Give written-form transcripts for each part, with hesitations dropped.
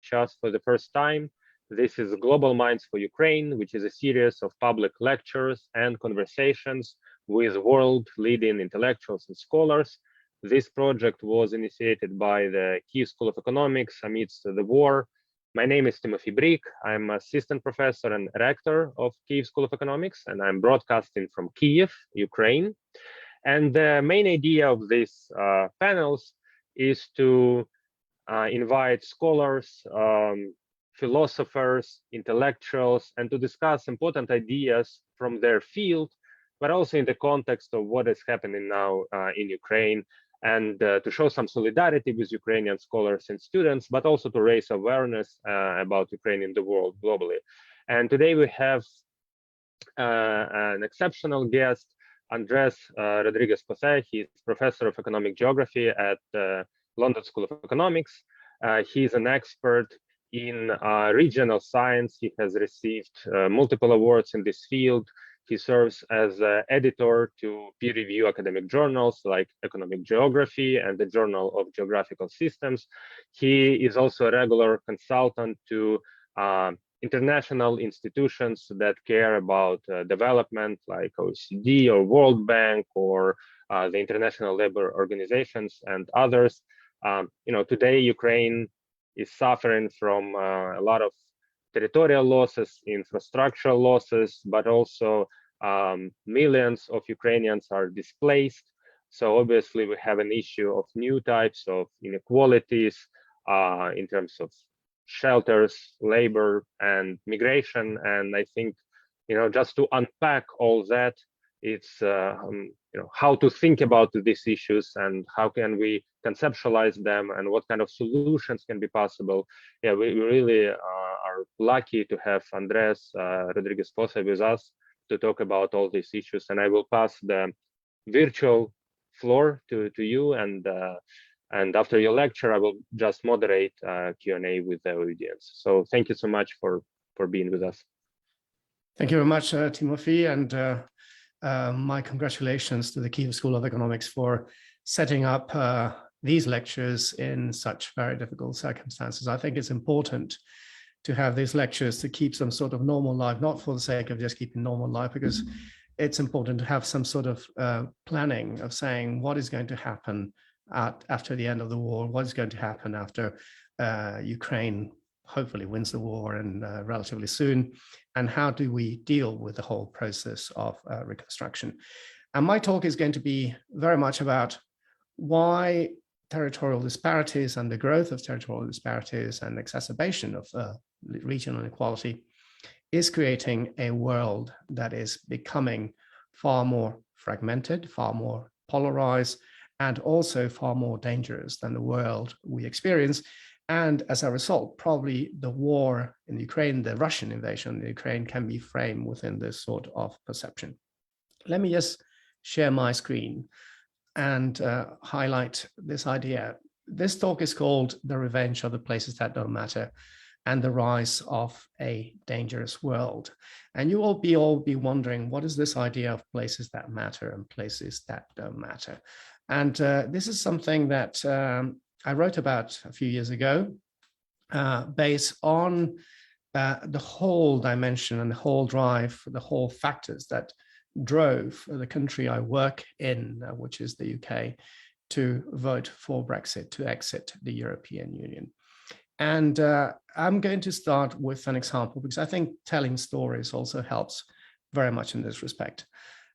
just for the first time, this is Global Minds for Ukraine, which is a series of public lectures and conversations with world-leading intellectuals and scholars. This project was initiated by the Kyiv School of Economics amidst the war. My name is Timothy Brik. I'm assistant professor and rector of Kyiv School of Economics, and I'm broadcasting from Kyiv, Ukraine. And the main idea of these panels is to invite scholars, philosophers, intellectuals, and to discuss important ideas from their field, but also in the context of what is happening now in Ukraine, and to show some solidarity with Ukrainian scholars and students, but also to raise awareness about Ukraine in the world globally. And today we have an exceptional guest, Andres Rodriguez Posse. He's professor of economic geography at London School of Economics. He's an expert in regional science. He has received multiple awards in this field. He serves as editor to peer review academic journals like Economic Geography and the Journal of Geographical Systems. He is also a regular consultant to international institutions that care about development like OECD or World Bank or the International Labour Organizations and others. Today Ukraine is suffering from a lot of territorial losses, infrastructural losses, but also millions of Ukrainians are displaced. So obviously we have an issue of new types of inequalities in terms of shelters, labor, and migration. And I think, just to unpack all that, it's how to think about these issues and how can we conceptualize them and what kind of solutions can be possible. Yeah, we really are lucky to have Andres Rodriguez Posse with us to talk about all these issues. And I will pass the virtual floor to you, and after your lecture, I will just moderate Q&A with the audience. So thank you so much for being with us. Thank you very much, Timothy, and my congratulations to the Kyiv School of Economics for setting up these lectures in such very difficult circumstances. I think it's important to have these lectures to keep some sort of normal life, not for the sake of just keeping normal life, because it's important to have some sort of planning of saying what is going to happen after the end of the war, what is going to happen after Ukraine hopefully wins the war and relatively soon, and how do we deal with the whole process of reconstruction. And my talk is going to be very much about why territorial disparities and the growth of territorial disparities and exacerbation of regional inequality is creating a world that is becoming far more fragmented, far more polarized, and also far more dangerous than the world we experience. And as a result, probably the war in Ukraine, the Russian invasion in Ukraine, can be framed within this sort of perception. Let me just share my screen and highlight this idea. This talk is called The Revenge of the Places That Don't Matter and the Rise of a Dangerous World. And you will all be wondering, what is this idea of places that matter and places that don't matter? And this is something that I wrote about a few years ago, based on the whole dimension and the whole drive, the whole factors that drove the country I work in, which is the UK, to vote for Brexit, to exit the European Union. And I'm going to start with an example, because I think telling stories also helps very much in this respect.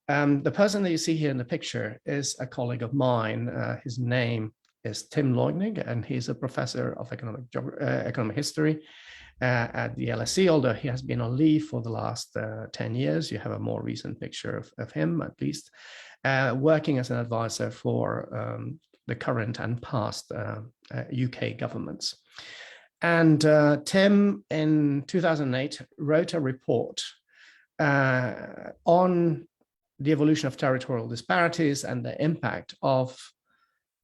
The person that you see here in the picture is a colleague of mine. His name is Tim Leugnig, and he's a professor of economic history at the LSE, although he has been on leave for the last 10 years. You have a more recent picture of him, at least, working as an advisor for the current and past UK governments. And Tim, in 2008, wrote a report on the evolution of territorial disparities and the impact of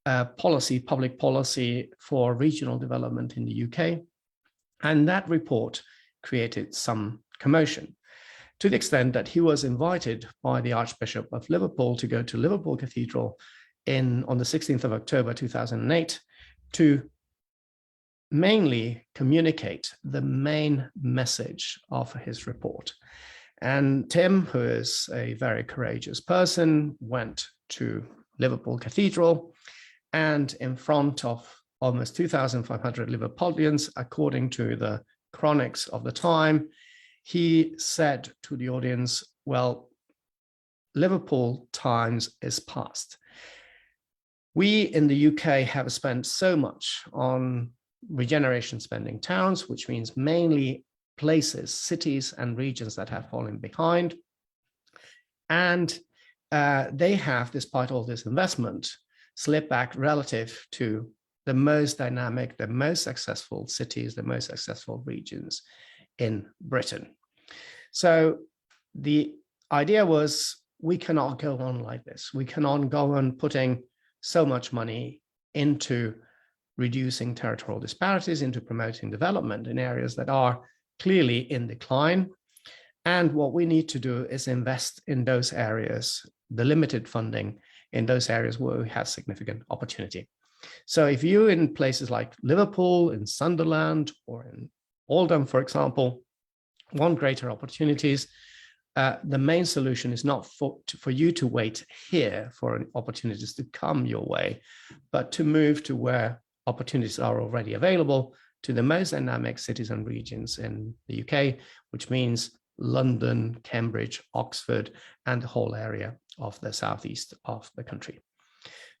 public policy for regional development in the UK. And that report created some commotion, to the extent that he was invited by the Archbishop of Liverpool to go to Liverpool Cathedral on the 16th of October 2008 to mainly communicate the main message of his report. And Tim, who is a very courageous person, went to Liverpool Cathedral, and in front of almost 2,500 Liverpudlians, according to the chronics of the time, he said to the audience, well, Liverpool times is past. We in the UK have spent so much on regeneration spending towns, which means mainly places, cities and regions that have fallen behind. And they have, despite all this investment, slipped back relative to the most dynamic, the most successful cities, the most successful regions in Britain. So the idea was, we cannot go on like this. We cannot go on putting so much money into reducing territorial disparities, into promoting development in areas that are clearly in decline. And what we need to do is invest in those areas, the limited funding in those areas where we have significant opportunity. So if you in places like Liverpool, in Sunderland, or in Oldham, for example, want greater opportunities, the main solution is not for you to wait here for opportunities to come your way, but to move to where opportunities are already available, to the most dynamic cities and regions in the UK, which means London, Cambridge, Oxford, and the whole area of the southeast of the country.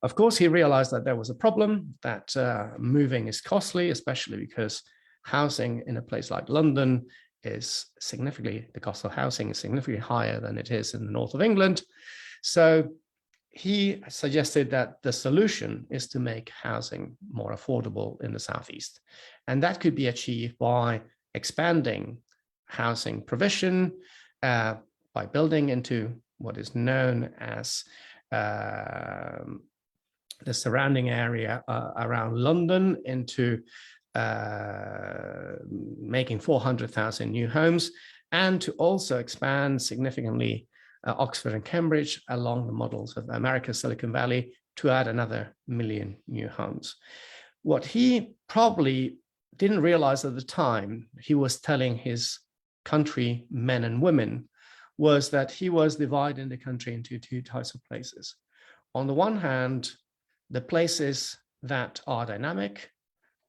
Of course, he realized that there was a problem, that moving is costly, especially because housing in a place like London is significantly, the cost of housing is significantly higher than it is in the north of England. So he suggested that the solution is to make housing more affordable in the southeast. And that could be achieved by expanding housing provision, by building into what is known as the surrounding area around London, into making 400,000 new homes, and to also expand significantly Oxford and Cambridge along the models of America's Silicon Valley to add another 1 million new homes. What he probably didn't realize at the time he was telling his country men and women was that he was dividing the country into two types of places. On the one hand, the places that are dynamic,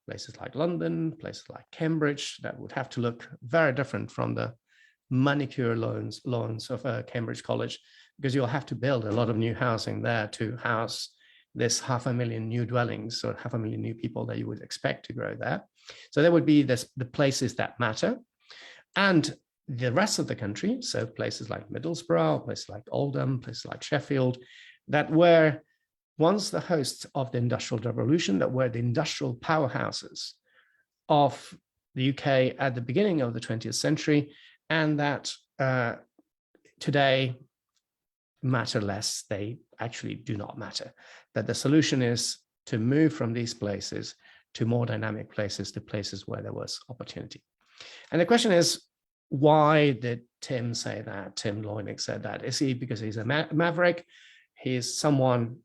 places like London, places like Cambridge, that would have to look very different from the manicure lawns of Cambridge College, because you'll have to build a lot of new housing there to house this 500,000 new dwellings, or 500,000 new people that you would expect to grow there. So there would be the places that matter. And the rest of the country, so places like Middlesbrough, places like Oldham, places like Sheffield, that were once the hosts of the Industrial Revolution, that were the industrial powerhouses of the UK at the beginning of the 20th century, and that today matter less. They actually do not matter. That the solution is to move from these places to more dynamic places, to places where there was opportunity. And the question is, why did Tim say that? Tim Loynick said that. Is he because he's a maverick? He's someone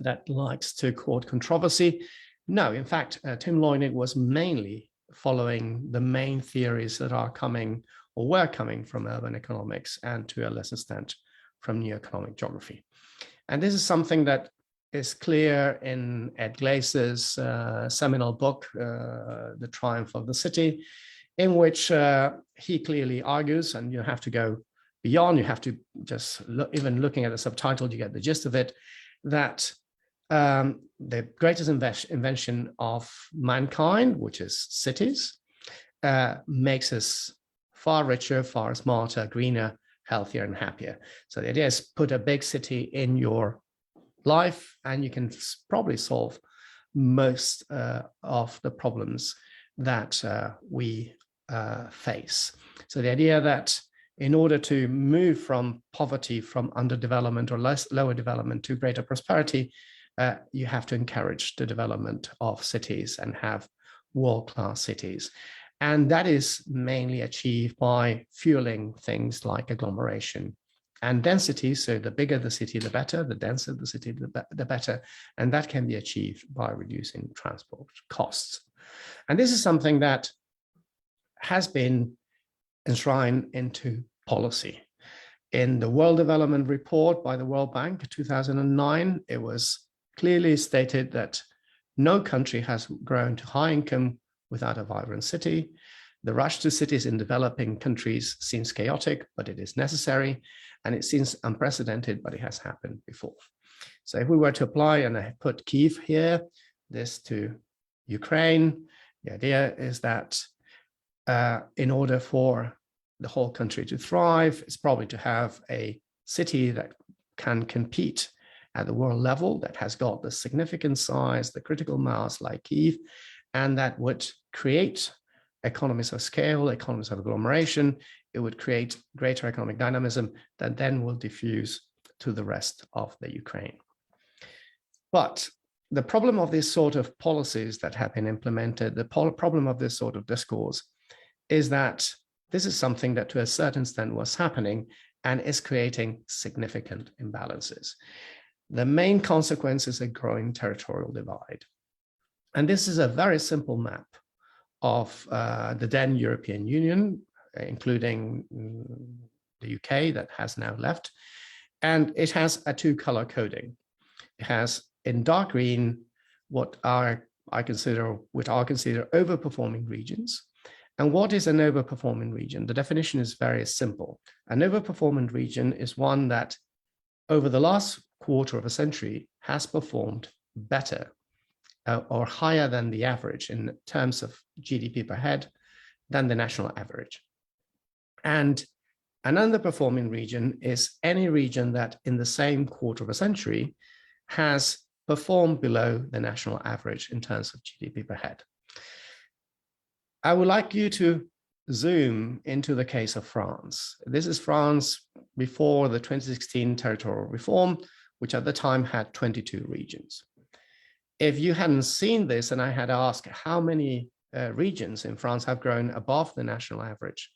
that likes to court controversy? No, in fact, Tim Loynick was mainly following the main theories that are coming or were coming from urban economics, and to a lesser extent from new economic geography. And this is something that is clear in Ed Glaser's seminal book, The Triumph of the City, in which he clearly argues, and you have to go beyond, you have to just look, even looking at the subtitle, you get the gist of it, that the greatest invention of mankind, which is cities, makes us far richer, far smarter, greener, healthier, and happier. So the idea is put a big city in your life, and you can probably solve most of the problems that we face. So the idea that in order to move from poverty, from underdevelopment or lower development to greater prosperity, you have to encourage the development of cities and have world-class cities. And that is mainly achieved by fueling things like agglomeration and density. So the bigger the city, the better, the denser the city, the better. And that can be achieved by reducing transport costs. And this is something that has been enshrined into policy. In the World Development Report by the World Bank 2009, it was clearly stated that no country has grown to high income without a vibrant city. The rush to cities in developing countries seems chaotic, but it is necessary, and it seems unprecedented, but it has happened before. So if we were to apply, and I put Kyiv here, this to Ukraine, the idea is that in order for the whole country to thrive, it's probably to have a city that can compete at the world level, that has got the significant size, the critical mass like Kyiv, and that would create economies of scale, economies of agglomeration. It would create greater economic dynamism that then will diffuse to the rest of the Ukraine. But the problem of this sort of policies that have been implemented, the problem of this sort of discourse is that this is something that to a certain extent was happening and is creating significant imbalances. The main consequence is a growing territorial divide. And this is a very simple map of the then European Union, including the UK that has now left. And it has a two-color coding. It has in dark green what I consider overperforming regions. And what is an overperforming region? The definition is very simple. An overperforming region is one that over the last quarter of a century has performed better or higher than the average in terms of GDP per head than the national average. And an underperforming region is any region that in the same quarter of a century has performed below the national average in terms of GDP per head. I would like you to zoom into the case of France. This is France before the 2016 territorial reform, which at the time had 22 regions. If you hadn't seen this and I had asked how many regions in France have grown above the national average,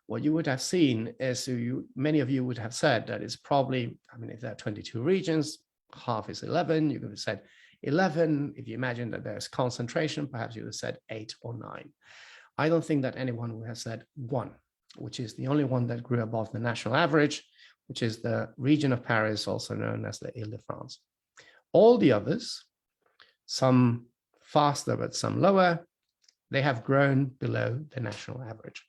what you would have seen is many of you would have said that it's probably, if there are 22 regions, half is 11, you could have said 11. If you imagine that there's concentration, perhaps you would have said 8 or 9. I don't think that anyone would have said 1, which is the only one that grew above the national average, which is the region of Paris, also known as the Ile-de-France. All the others, some faster but some lower, they have grown below the national average.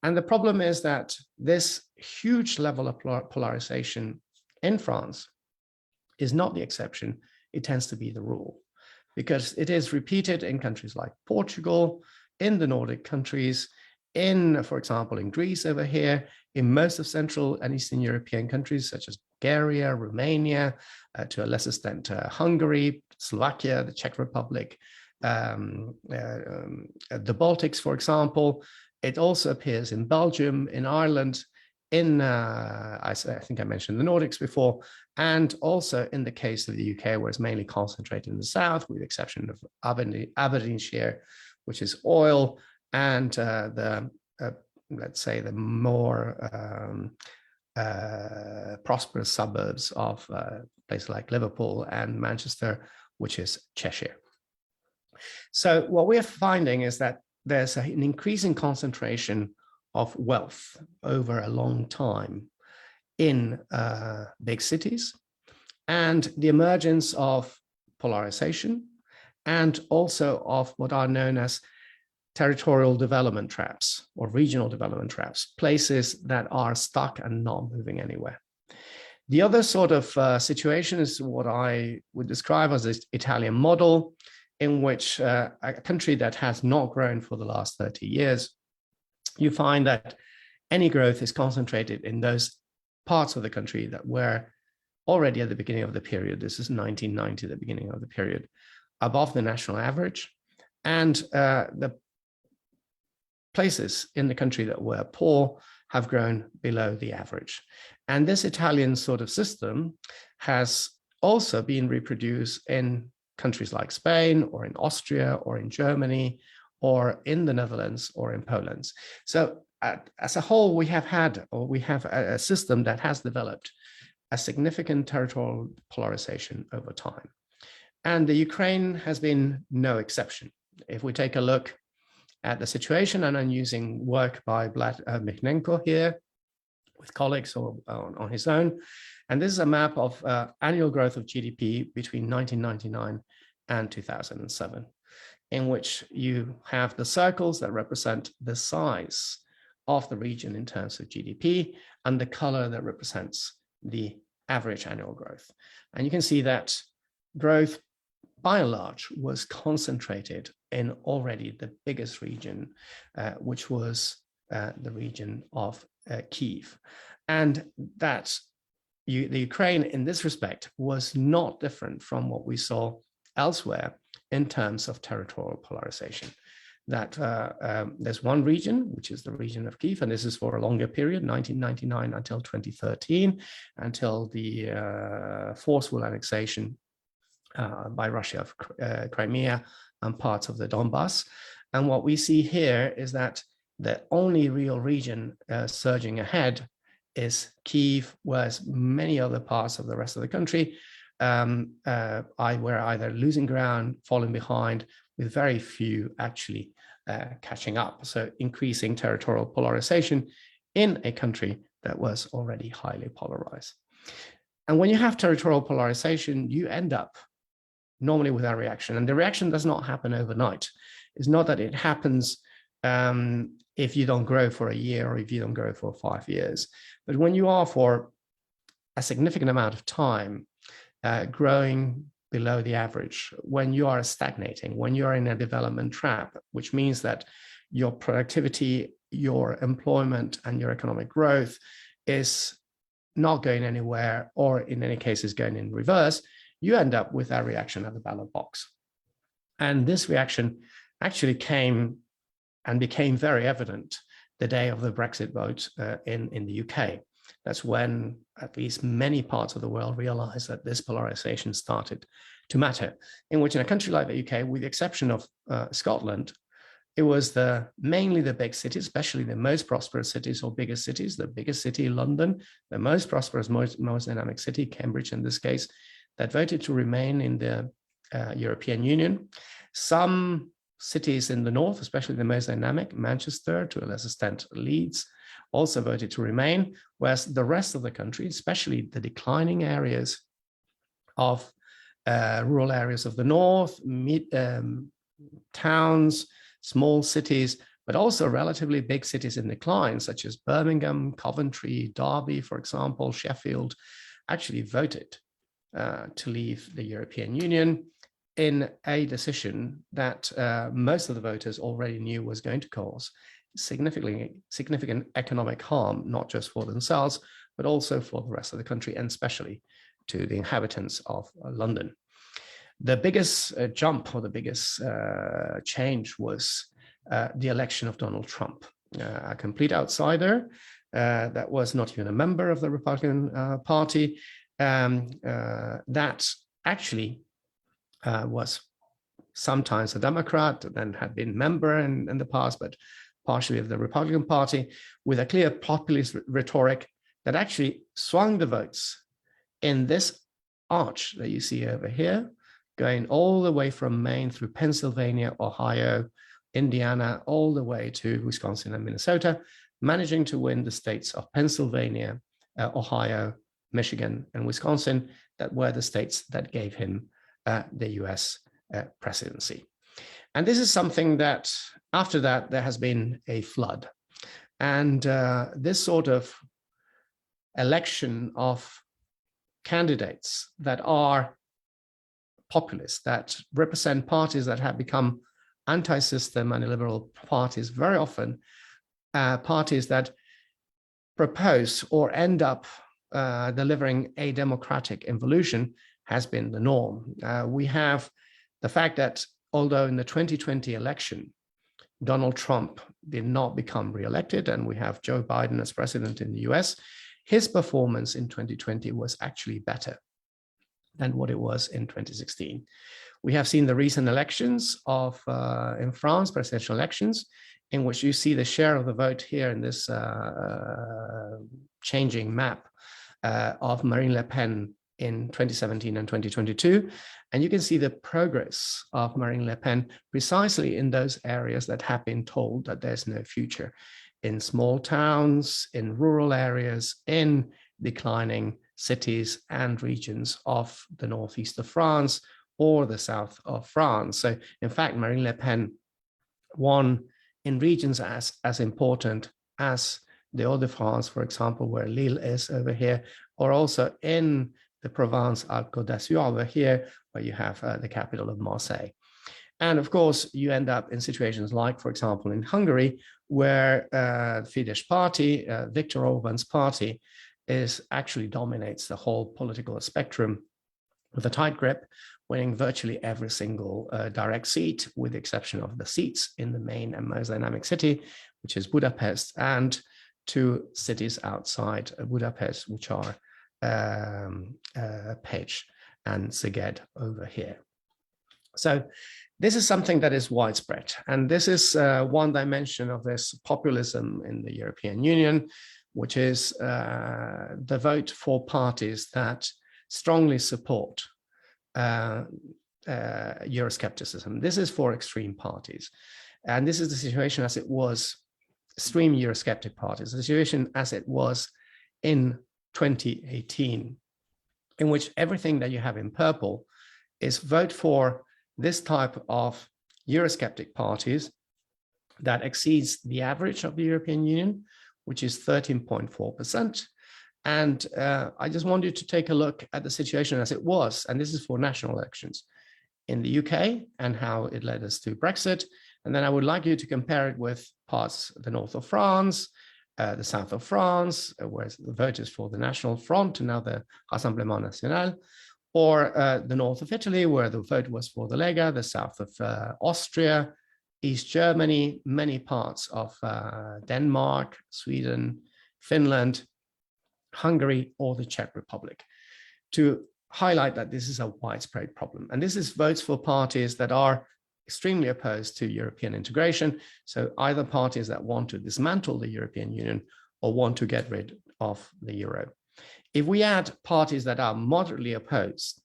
And the problem is that this huge level of polarization in France is not the exception, it tends to be the rule, because it is repeated in countries like Portugal, in the Nordic countries, for example, in Greece over here, in most of Central and Eastern European countries such as Bulgaria, Romania, to a lesser extent Hungary, Slovakia, the Czech Republic, the Baltics, for example. It also appears in Belgium, in Ireland, I think I mentioned the Nordics before, and also in the case of the UK, where it's mainly concentrated in the south, with the exception of Aberdeenshire, which is oil, and let's say the more prosperous suburbs of places like Liverpool and Manchester, which is Cheshire. So what we're finding is that there's an increasing concentration of wealth over a long time in big cities, and the emergence of polarization, and also of what are known as territorial development traps or regional development traps, places that are stuck and not moving anywhere. The other sort of situation is what I would describe as the Italian model, in which a country that has not grown for the last 30 years, you find that any growth is concentrated in those parts of the country that were already at the beginning of the period, this is 1990, the beginning of the period, above the national average, and the places in the country that were poor have grown below the average. And this Italian sort of system has also been reproduced in countries like Spain, or in Austria, or in Germany, or in the Netherlands, or in Poland. So as a whole, we have a system that has developed a significant territorial polarization over time. And the Ukraine has been no exception. If we take a look at the situation, and I'm using work by Miknenko here with colleagues or on his own, and this is a map of annual growth of GDP between 1999 and 2007, in which you have the circles that represent the size of the region in terms of GDP, and the color that represents the average annual growth. And you can see that growth, by and large, was concentrated in already the biggest region, which was the region of Kyiv. And that the Ukraine, in this respect, was not different from what we saw elsewhere in terms of territorial polarization. That there's one region, which is the region of Kyiv, and this is for a longer period, 1999 until 2013, until the forceful annexation by Russia of Crimea and parts of the Donbass. And what we see here is that the only real region surging ahead is Kyiv, whereas many other parts of the rest of the country were either losing ground, falling behind, with very few actually catching up. So increasing territorial polarization in a country that was already highly polarized. And when you have territorial polarization, you end up normally with a reaction. And the reaction does not happen overnight. It's not that it happens if you don't grow for a year or if you don't grow for 5 years. But when you are for a significant amount of time growing below the average, when you are stagnating, when you are in a development trap, which means that your productivity, your employment, and your economic growth is not going anywhere, or in many cases going in reverse, you end up with a reaction at the ballot box. And this reaction actually came and became very evident the day of the Brexit vote in the UK. That's when at least many parts of the world realized that this polarization started to matter, in which in a country like the UK, with the exception of Scotland, it was mainly the big cities, especially the most prosperous cities or biggest cities, the biggest city, London, the most prosperous, most dynamic city, Cambridge in this case, that voted to remain in the European Union. Some cities in the north, especially the most dynamic, Manchester, to a lesser extent Leeds, also voted to remain, whereas the rest of the country, especially the declining areas of rural areas of the north, towns, small cities, but also relatively big cities in decline, such as Birmingham, Coventry, Derby, for example, Sheffield, actually voted to leave the European Union in a decision that most of the voters already knew was going to cause significant economic harm, not just for themselves, but also for the rest of the country, and especially to the inhabitants of London. The biggest jump, or the biggest change, was the election of Donald Trump, a complete outsider that was not even a member of the Republican Party, that actually was sometimes a Democrat, then had been member in the past, but partially of the Republican Party, with a clear populist rhetoric that actually swung the votes in this arch that you see over here, going all the way from Maine through Pennsylvania, Ohio, Indiana, all the way to Wisconsin and Minnesota, managing to win the states of Pennsylvania, Ohio, Michigan, and Wisconsin, that were the states that gave him the US presidency. And this is something that, after that, there has been a flood. And this sort of election of candidates that are populist, that represent parties that have become anti-system and illiberal parties, very often parties that propose or end up delivering a democratic evolution, has been the norm. We have the fact that although in the 2020 election, Donald Trump did not become re-elected, and we have Joe Biden as president in the US, his performance in 2020 was actually better than what it was in 2016. We have seen the recent elections in France, presidential elections, in which you see the share of the vote here in this changing map of Marine Le Pen in 2017 and 2022, And you can see the progress of Marine Le Pen precisely in those areas that have been told that there's no future, in small towns, in rural areas, in declining cities and regions of the northeast of France or the south of France. So in fact, Marine Le Pen won in regions as important as the Hauts-de-France, for example, where Lille is over here, or also in the Provence-Alpes-Côte d'Azur over here, where you have the capital of Marseille. And of course, you end up in situations like, for example, in Hungary, where Fidesz party, Viktor Orban's party, actually dominates the whole political spectrum with a tight grip, winning virtually every single direct seat, with the exception of the seats in the main and most dynamic city, which is Budapest, and 2 cities outside Budapest, which are Pécs and Szeged over here. So this is something that is widespread. And this is one dimension of this populism in the European Union, which is the vote for parties that strongly support Euroscepticism. This is for extreme parties. And this is the situation as it was, extreme Eurosceptic parties, the situation as it was in 2018, in which everything that you have in purple is vote for this type of Eurosceptic parties that exceeds the average of the European Union, which is 13.4%. And I just want you to take a look at the situation as it was, and this is for national elections in the UK and how it led us to Brexit. And then I would like you to compare it with parts of the north of France, the south of France, where the vote is for the National Front, and now the Rassemblement National, or the north of Italy, where the vote was for the Lega, the south of Austria, East Germany, many parts of Denmark, Sweden, Finland, Hungary, or the Czech Republic, to highlight that this is a widespread problem. And this is votes for parties that are extremely opposed to European integration. So either parties that want to dismantle the European Union or want to get rid of the euro. If we add parties that are moderately opposed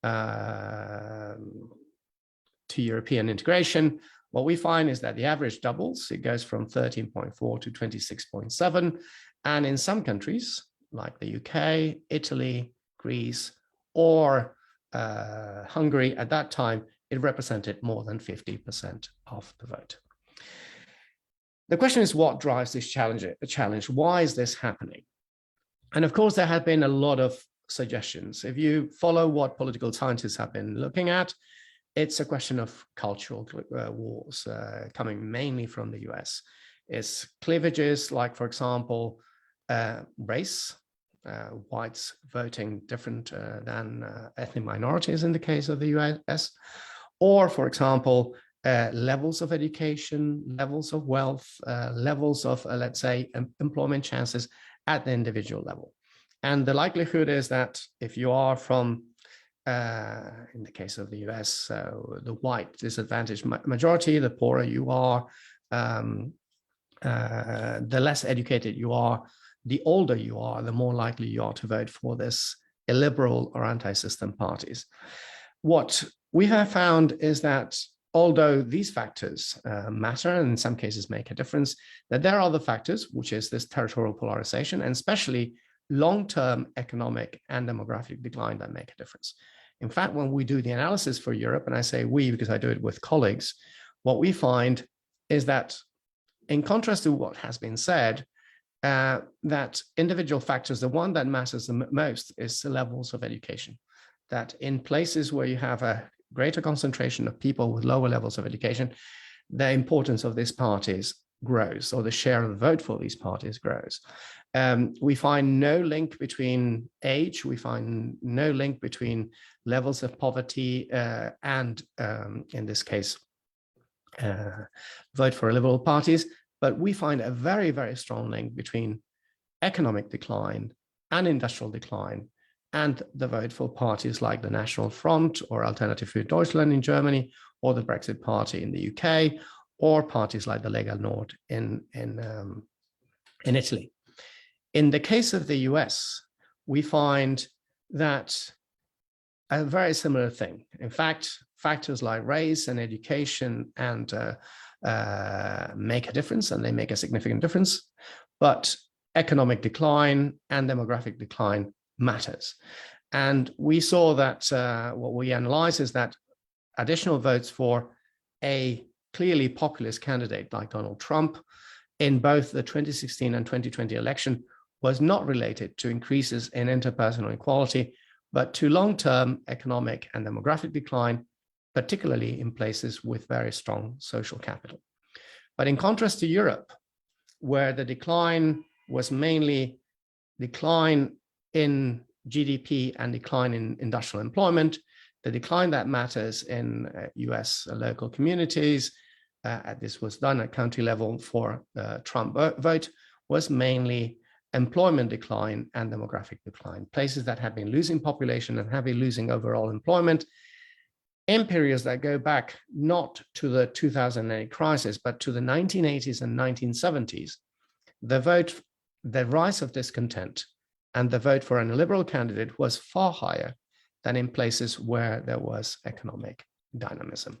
to European integration, what we find is that the average doubles. It goes from 13.4 to 26.7. And in some countries, like the UK, Italy, Greece, or Hungary, at that time, it represented more than 50% of the vote. The question is, what drives this challenge? Why is this happening? And of course, there have been a lot of suggestions. If you follow what political scientists have been looking at, it's a question of cultural wars coming mainly from the US. It's cleavages like, for example, race, whites voting different than ethnic minorities in the case of the US, or, for example, levels of education, levels of wealth, levels of, let's say, employment chances at the individual level. And the likelihood is that if you are from, in the case of the US, so the white disadvantaged majority, the poorer you are, the less educated you are, the older you are, the more likely you are to vote for this illiberal or anti-system parties. What we have found is that although these factors matter and in some cases make a difference, that there are other factors, which is this territorial polarization, and especially long-term economic and demographic decline that make a difference. In fact, when we do the analysis for Europe, and I say we because I do it with colleagues, what we find is that in contrast to what has been said, that individual factors, the one that matters the most is the levels of education. That in places where you have a greater concentration of people with lower levels of education, the importance of these parties grows, or the share of the vote for these parties grows. We find no link between age, we find no link between levels of poverty and, in this case, vote for liberal parties, but we find a very, very strong link between economic decline and industrial decline and the vote for parties like the National Front or Alternative für Deutschland in Germany, or the Brexit Party in the UK, or parties like the Lega Nord in Italy. In the case of the US, we find that a very similar thing. In fact, factors like race and education and make a difference, and they make a significant difference. But economic decline and demographic decline matters. And we saw that what we analyzed is that additional votes for a clearly populist candidate like Donald Trump in both the 2016 and 2020 election was not related to increases in interpersonal equality, but to long-term economic and demographic decline, particularly in places with very strong social capital. But in contrast to Europe, where the decline was mainly decline in GDP and decline in industrial employment, the decline that matters in US local communities, this was done at county level for Trump vote, was mainly employment decline and demographic decline. Places that have been losing population and have been losing overall employment in periods that go back not to the 2008 crisis, but to the 1980s and 1970s, the rise of discontent and the vote for a liberal candidate was far higher than in places where there was economic dynamism.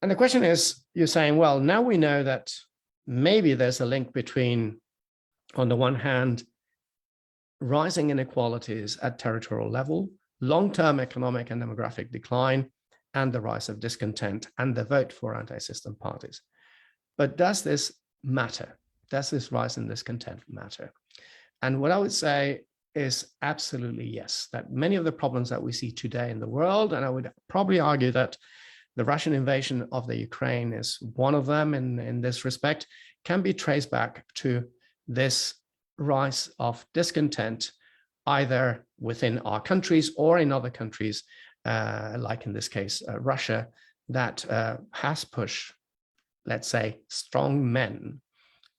And the question is, you're saying, well, now we know that maybe there's a link between, on the one hand, rising inequalities at territorial level, long-term economic and demographic decline, and the rise of discontent and the vote for anti-system parties. But does this matter? Does this rise in discontent matter? And what I would say is absolutely yes, that many of the problems that we see today in the world, and I would probably argue that the Russian invasion of the Ukraine is one of them in this respect, can be traced back to this rise of discontent, either within our countries or in other countries, like in this case, Russia, that has pushed, let's say, strong men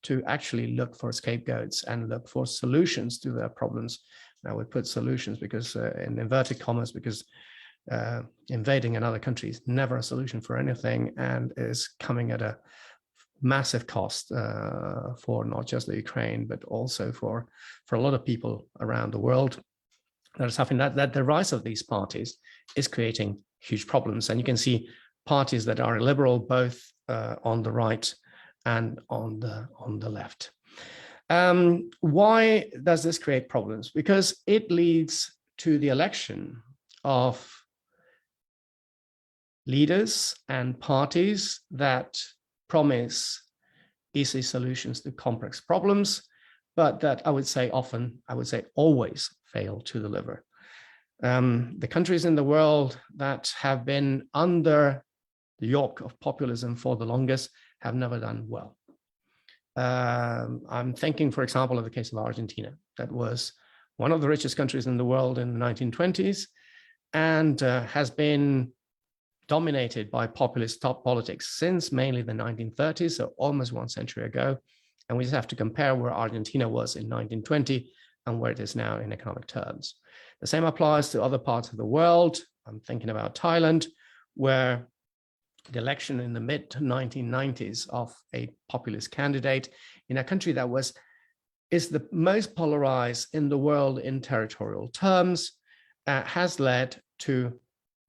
to actually look for scapegoats and look for solutions to their problems. Now we put solutions because in inverted commas, because invading another country is never a solution for anything and is coming at a massive cost for not just the Ukraine, but also for a lot of people around the world. That is something that the rise of these parties is creating huge problems. And you can see parties that are liberal, both on the right and on the left. Why does this create problems? Because it leads to the election of leaders and parties that promise easy solutions to complex problems, but that I would say always fail to deliver. The countries in the world that have been under the yoke of populism for the longest have never done well. I'm thinking, for example, of the case of Argentina, that was one of the richest countries in the world in the 1920s and has been dominated by populist top politics since mainly the 1930s, so almost 1 century ago. And we just have to compare where Argentina was in 1920 and where it is now in economic terms. The same applies to other parts of the world. I'm thinking about Thailand, where the election in the mid-1990s of a populist candidate in a country that is the most polarized in the world in territorial terms, has led to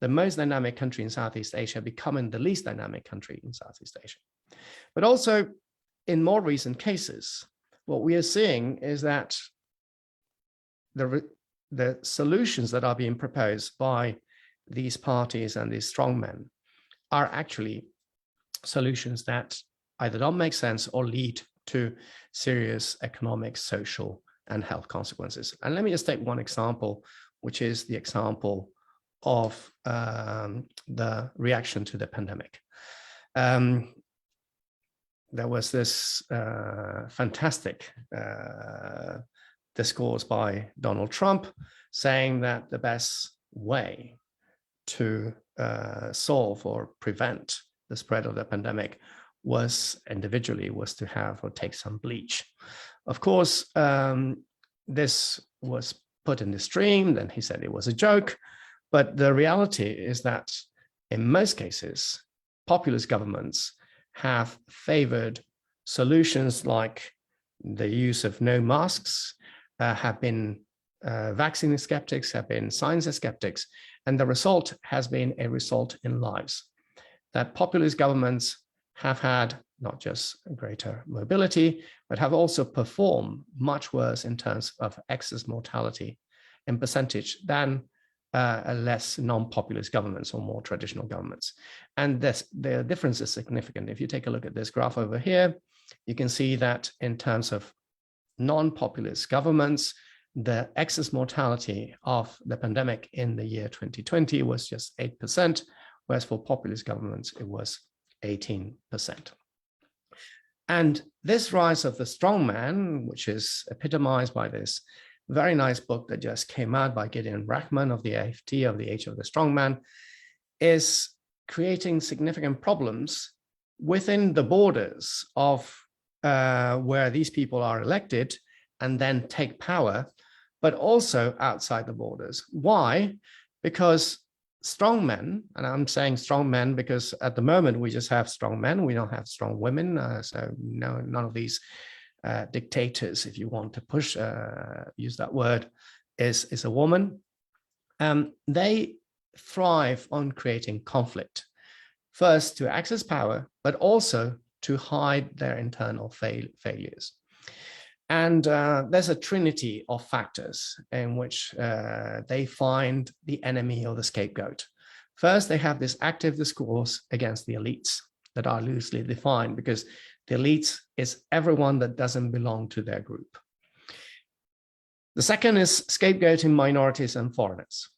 the most dynamic country in Southeast Asia becoming the least dynamic country in Southeast Asia. But also, in more recent cases, what we are seeing is that the solutions that are being proposed by these parties and these strongmen are actually solutions that either don't make sense or lead to serious economic, social, and health consequences. And let me just take one example, which is the example of the reaction to the pandemic. There was this fantastic discourse by Donald Trump saying that the best way to solve or prevent the spread of the pandemic was to have or take some bleach. Of course, this was put in the stream, then he said it was a joke, but the reality is that in most cases, populist governments have favored solutions like the use of no masks, have been vaccine skeptics, have been science skeptics, and the result has been a result in lives. That populist governments have had not just greater mobility, but have also performed much worse in terms of excess mortality in percentage than less non-populist governments or more traditional governments. And the difference is significant. If you take a look at this graph over here, you can see that in terms of non-populist governments, the excess mortality of the pandemic in the year 2020 was just 8%, whereas for populist governments, it was 18%. And this rise of the strongman, which is epitomized by this very nice book that just came out by Gideon Rachman of the AFT, of the Age of the Strongman, is creating significant problems within the borders of where these people are elected and then take power, but also outside the borders. Why? Because strong men, and I'm saying strong men because at the moment we just have strong men, we don't have strong women, so no, none of these dictators, if you want to push, use that word, is a woman. They thrive on creating conflict, first to access power, but also to hide their internal failures. And there's a trinity of factors in which they find the enemy or the scapegoat. First, they have this active discourse against the elites that are loosely defined, because the elites is everyone that doesn't belong to their group. The second is scapegoating minorities and foreigners.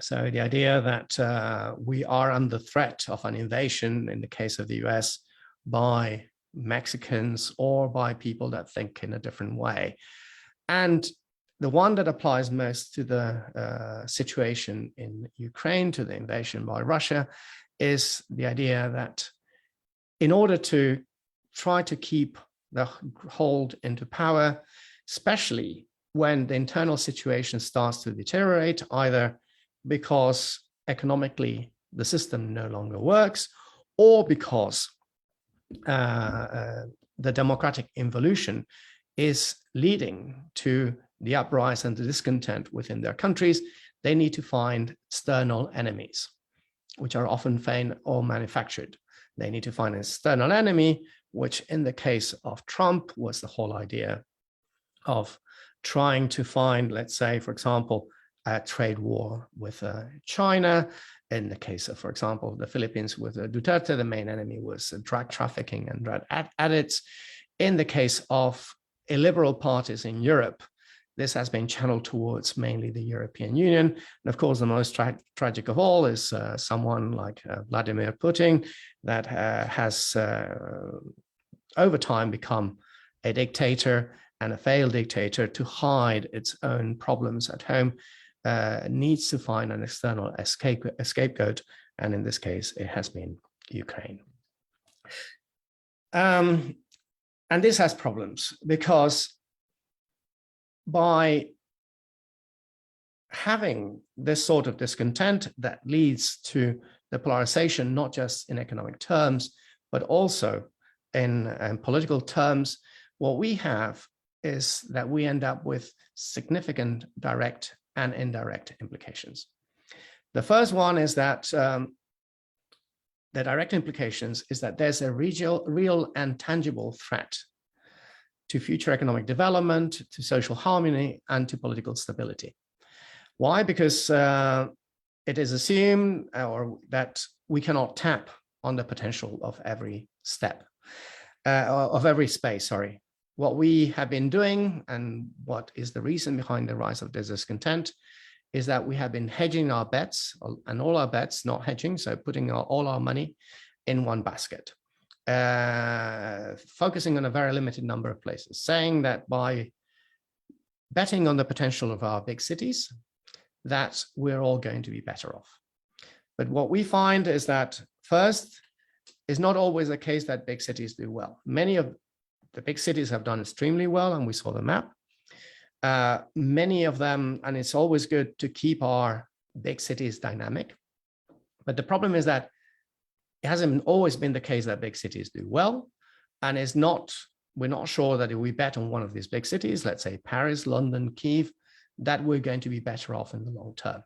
So the idea that we are under threat of an invasion, in the case of the US, by Mexicans or by people that think in a different way. And the one that applies most to the situation in Ukraine, to the invasion by Russia, is the idea that in order to try to keep the hold into power, especially when the internal situation starts to deteriorate, either because economically the system no longer works, or because the democratic involution is leading to the uprising and the discontent within their countries, they need to find external enemies, which are often feigned or manufactured. They need to find an external enemy, which in the case of Trump was the whole idea of trying to find, let's say, for example, a trade war with China. In the case of, for example, the Philippines with Duterte, the main enemy was drug trafficking and drug addicts. In the case of illiberal parties in Europe, this has been channeled towards mainly the European Union. And of course, the most tragic of all is someone like Vladimir Putin that has over time become a dictator and a failed dictator to hide its own problems at home. Needs to find an external scapegoat, and in this case, it has been Ukraine. And this has problems because by having this sort of discontent that leads to the polarization, not just in economic terms, but also in political terms, what we have is that we end up with significant direct and indirect implications. The first one is that the direct implications is that there's a real and tangible threat to future economic development, to social harmony, and to political stability. Why? Because it is assumed that we cannot tap on the potential of every step, of every space, sorry. What we have been doing, and what is the reason behind the rise of discontent, is that we have been hedging our bets, and all our bets, not hedging, so putting all our money in one basket, focusing on a very limited number of places, saying that by betting on the potential of our big cities, that we're all going to be better off. But what we find is that, first, is not always the case that big cities do well. Many of the big cities have done extremely well, and we saw the map. Many of them, and it's always good to keep our big cities dynamic. But the problem is that it hasn't always been the case that big cities do well. And we're not sure that if we bet on one of these big cities, let's say Paris, London, Kyiv, that we're going to be better off in the long term.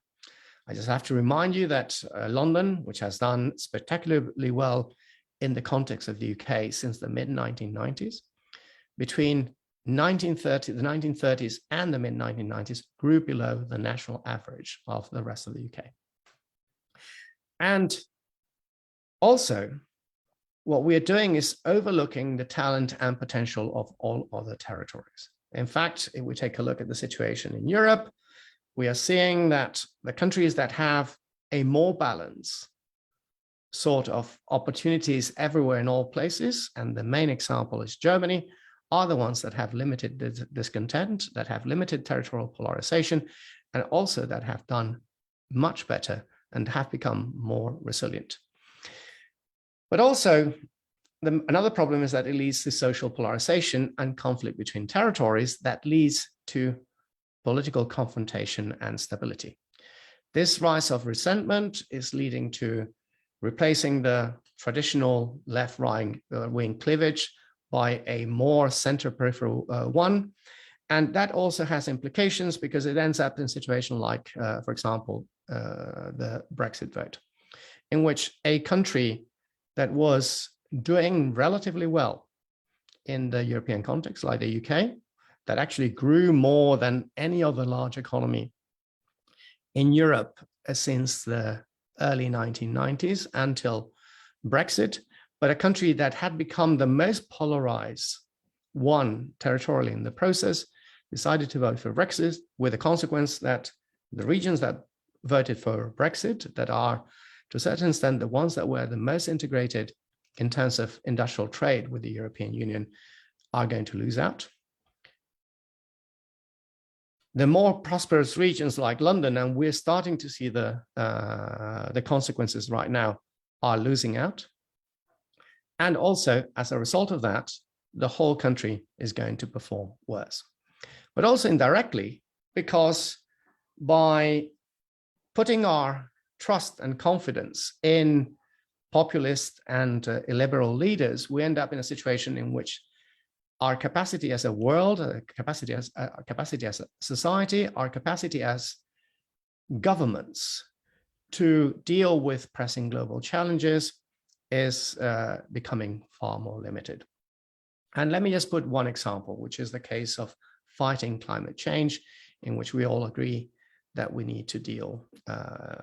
I just have to remind you that London, which has done spectacularly well in the context of the UK since the mid-1990s, between the 1930s and the mid-1990s, grew below the national average of the rest of the UK. And also, what we are doing is overlooking the talent and potential of all other territories. In fact, if we take a look at the situation in Europe, we are seeing that the countries that have a more balanced sort of opportunities everywhere in all places, and the main example is Germany, are the ones that have limited discontent, that have limited territorial polarization, and also that have done much better and have become more resilient. But also, another problem is that it leads to social polarization and conflict between territories that leads to political confrontation and stability. This rise of resentment is leading to replacing the traditional left-right wing cleavage by a more center-peripheral one. And that also has implications because it ends up in a situation like, for example, the Brexit vote, in which a country that was doing relatively well in the European context, like the UK, that actually grew more than any other large economy in Europe since the early 1990s until Brexit, but a country that had become the most polarized one territorially in the process, decided to vote for Brexit, with the consequence that the regions that voted for Brexit, that are to a certain extent the ones that were the most integrated in terms of industrial trade with the European Union, are going to lose out. The more prosperous regions like London, and we're starting to see the consequences right now, are losing out. And also, as a result of that, the whole country is going to perform worse. But also indirectly, because by putting our trust and confidence in populist and illiberal leaders, we end up in a situation in which our capacity as a world, capacity as a society, our capacity as governments to deal with pressing global challenges is becoming far more limited. And let me just put one example, which is the case of fighting climate change, in which we all agree that we need to deal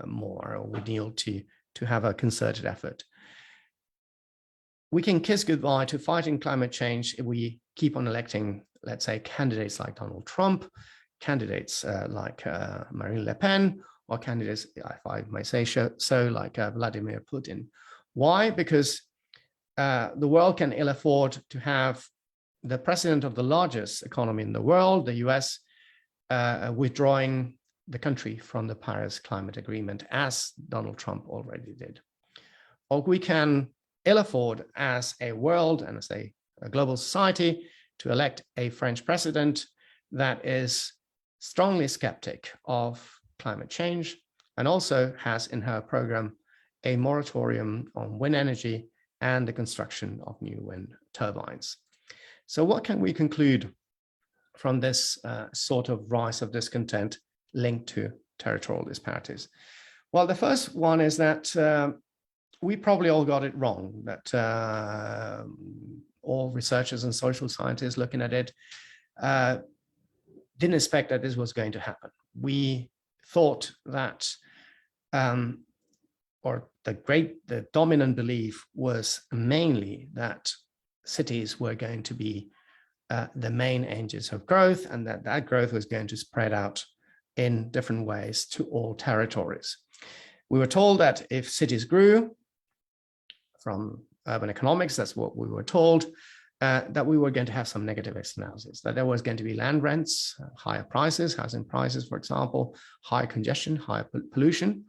more, or we need to have a concerted effort. We can kiss goodbye to fighting climate change if we keep on electing, let's say, candidates like Donald Trump, candidates like Marine Le Pen, or candidates, if I may say so, like Vladimir Putin. Why? Because the world can ill afford to have the president of the largest economy in the world, the US, withdrawing the country from the Paris Climate Agreement, as Donald Trump already did. Or we can ill afford as a world and as a global society to elect a French president that is strongly skeptic of climate change and also has in her program a moratorium on wind energy and the construction of new wind turbines. So what can we conclude from this sort of rise of discontent linked to territorial disparities? Well, the first one is that we probably all got it wrong, that all researchers and social scientists looking at it didn't expect that this was going to happen. We thought that, or the dominant belief was mainly that cities were going to be the main engines of growth, and that growth was going to spread out in different ways to all territories. We were told that if cities grew, from urban economics, that's what we were told, that we were going to have some negative externalities, that there was going to be land rents, higher prices, housing prices, for example, high congestion, higher pollution,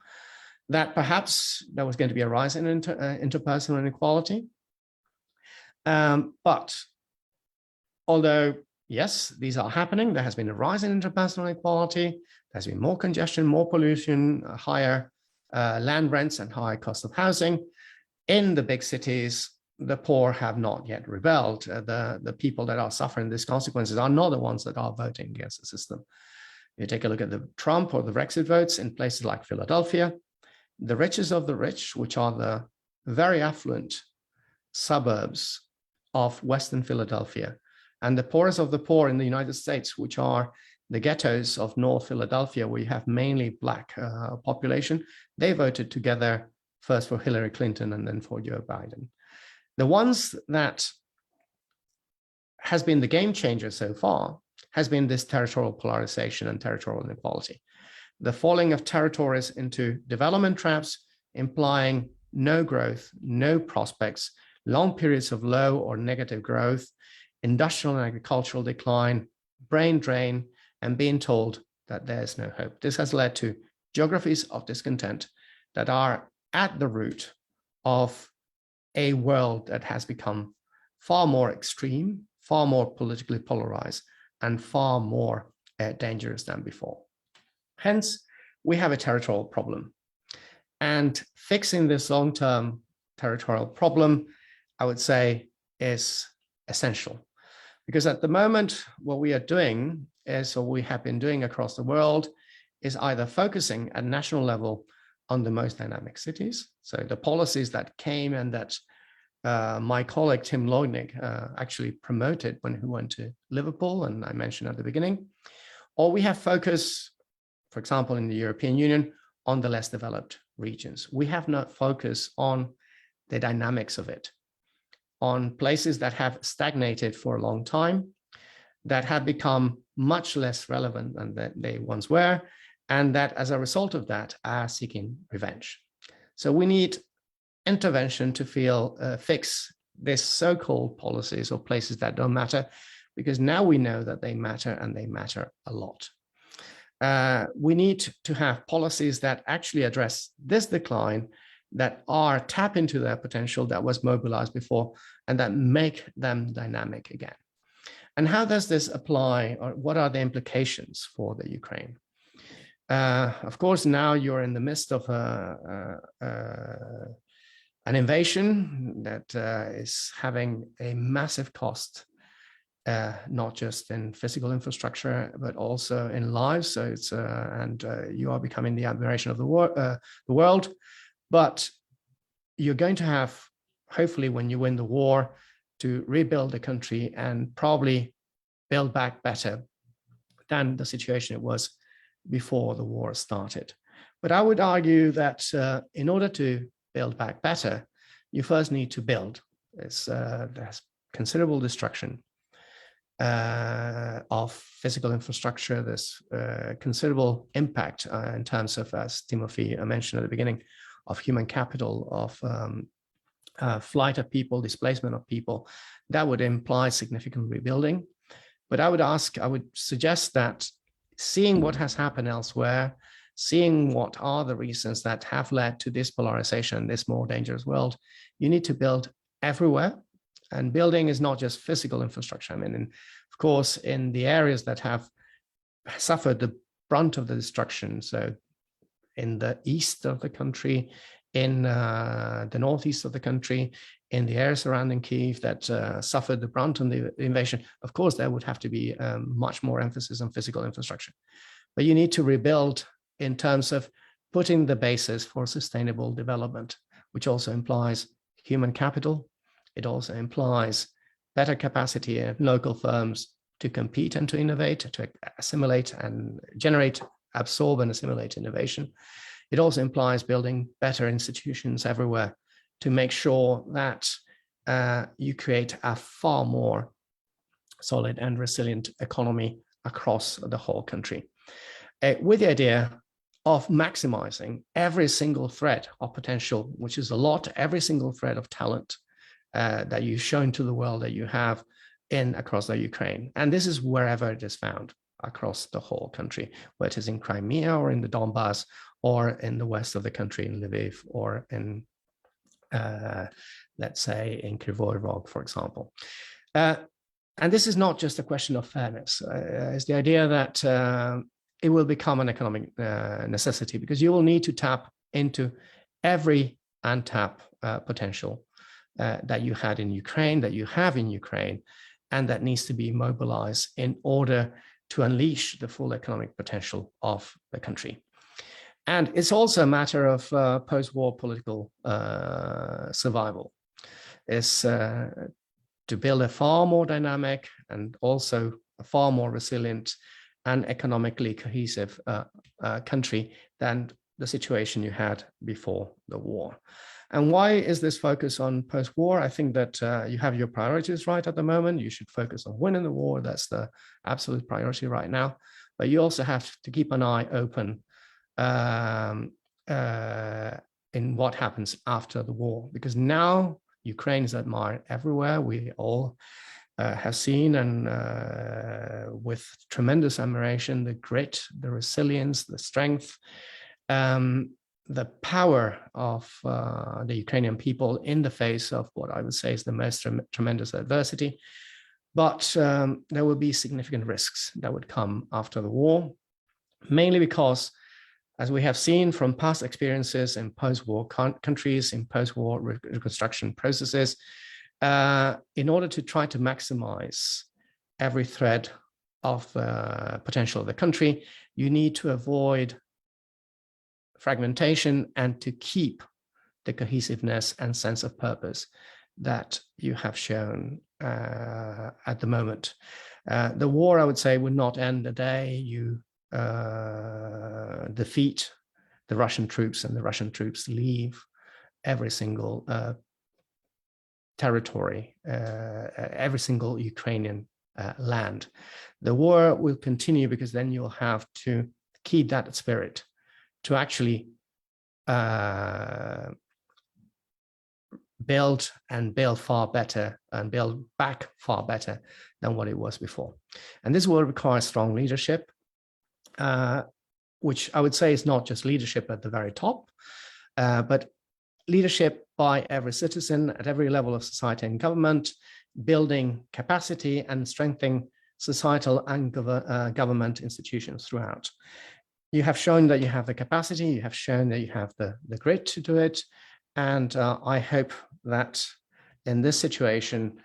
that perhaps there was going to be a rise in interpersonal inequality. But although, yes, these are happening, there has been a rise in interpersonal inequality, there's been more congestion, more pollution, higher land rents and higher cost of housing. In the big cities, the poor have not yet rebelled. The people that are suffering these consequences are not the ones that are voting against the system. You take a look at the Trump or the Brexit votes in places like Philadelphia, the richest of the rich, which are the very affluent suburbs of Western Philadelphia, and the poorest of the poor in the United States, which are the ghettos of North Philadelphia, where you have mainly Black population. They voted together first for Hillary Clinton and then for Joe Biden. The ones that has been the game changer so far has been this territorial polarization and territorial inequality. The falling of territories into development traps, implying no growth, no prospects, long periods of low or negative growth, industrial and agricultural decline, brain drain, and being told that there's no hope. This has led to geographies of discontent that are at the root of a world that has become far more extreme, far more politically polarized, and far more dangerous than before. Hence, we have a territorial problem. And fixing this long-term territorial problem, I would say, is essential. Because at the moment, what we are doing is, or we have been doing across the world, is either focusing at national level on the most dynamic cities. So the policies that came and that my colleague Tim Leugnig actually promoted when he went to Liverpool, and I mentioned at the beginning, or we have focus, for example, in the European Union, on the less developed regions. We have not focused on the dynamics of it, on places that have stagnated for a long time, that have become much less relevant than they once were, and that as a result of that are seeking revenge. So we need intervention to fix this so-called policies or places that don't matter, because now we know that they matter and they matter a lot. We need to have policies that actually address this decline, that are tap into their potential that was mobilized before, and that make them dynamic again. And how does this apply, or what are the implications for the Ukraine? Of course, now you're in the midst of an invasion that is having a massive cost, not just in physical infrastructure, but also in lives. So it's you are becoming the admiration of the world. But you're going to have, hopefully, when you win the war, to rebuild the country and probably build back better than the situation it was before the war started. But I would argue that in order to build back better, you first need to build. There's considerable destruction of physical infrastructure. There's considerable impact in terms of, as Timothy mentioned at the beginning, of human capital, of flight of people, displacement of people. That would imply significant rebuilding. But I would suggest that seeing what has happened elsewhere, seeing what are the reasons that have led to this polarization, this more dangerous world, you need to build everywhere. And building is not just physical infrastructure. I mean, of course, in the areas that have suffered the brunt of the destruction, so in the east of the country, in the northeast of the country, in the area surrounding Kyiv that suffered the brunt of the invasion, of course, there would have to be much more emphasis on physical infrastructure. But you need to rebuild in terms of putting the basis for sustainable development, which also implies human capital. It also implies better capacity in local firms to compete and to innovate, to assimilate and generate, absorb and assimilate innovation. It also implies building better institutions everywhere to make sure that you create a far more solid and resilient economy across the whole country, with the idea of maximizing every single thread of potential, which is a lot, every single thread of talent that you've shown to the world that you have across the Ukraine. And this is wherever it is found across the whole country, whether it is in Crimea or in the Donbass or in the west of the country in Lviv or in, let's say, in Kryvyi Rog, for example. And this is not just a question of fairness. It's the idea that it will become an economic necessity, because you will need to tap into every untapped potential that you had in Ukraine, that you have in Ukraine, and that needs to be mobilized in order to unleash the full economic potential of the country. And it's also a matter of post-war political survival. It's to build a far more dynamic and also a far more resilient and economically cohesive country than the situation you had before the war. And why is this focus on post-war? I think that you have your priorities right at the moment. You should focus on winning the war. That's the absolute priority right now. But you also have to keep an eye open in what happens after the war, because now Ukraine is admired everywhere. We all have seen, and with tremendous admiration, the grit, the resilience, the strength, the power of the Ukrainian people in the face of what I would say is the most tremendous adversity. But there will be significant risks that would come after the war, mainly because, as we have seen from past experiences in post-war countries, in post-war reconstruction processes, in order to try to maximize every thread of potential of the country, you need to avoid fragmentation and to keep the cohesiveness and sense of purpose that you have shown at the moment. The war, I would say, would not end the day you defeat the Russian troops and the Russian troops leave every single territory, every single Ukrainian land. The war will continue because then you'll have to keep that spirit to actually build far better and build back far better than what it was before. And this will require strong leadership, which I would say is not just leadership at the very top, but leadership by every citizen at every level of society and government, building capacity and strengthening societal and government institutions throughout. You have shown that you have the capacity, you have shown that you have the grit to do it. And I hope that in this situation,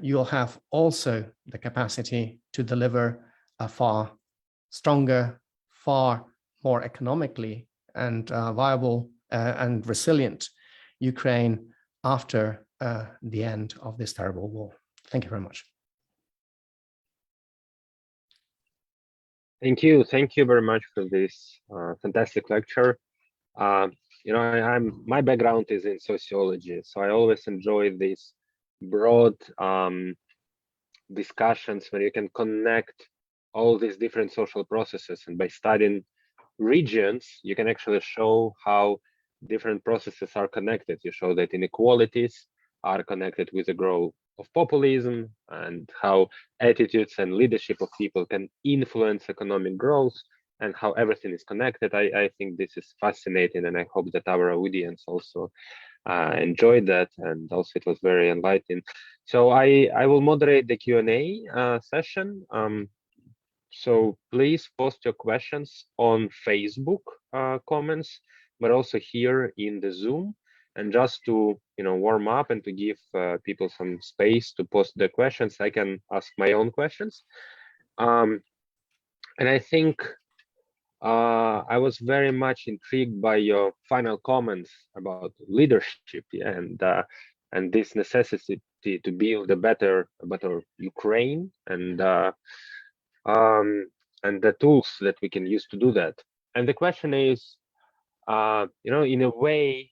you'll have also the capacity to deliver a far stronger, far more economically and viable and resilient Ukraine after the end of this terrible war. Thank you very much. Thank you very much for this fantastic lecture. You know, my background is in sociology, so I always enjoy these broad discussions where you can connect all these different social processes, and by studying regions, you can actually show how different processes are connected. You show that inequalities are connected with the growth of populism, and how attitudes and leadership of people can influence economic growth, and how everything is connected. I think this is fascinating, and I hope that our audience also enjoyed that, and also it was very enlightening. So I will moderate the Q&A session. So please post your questions on Facebook comments, but also here in the Zoom. And just to warm up and to give people some space to post their questions, I can ask my own questions. And I think I was very much intrigued by your final comments about leadership and this necessity to build a better Ukraine, and the tools that we can use to do that. And the question is, in a way,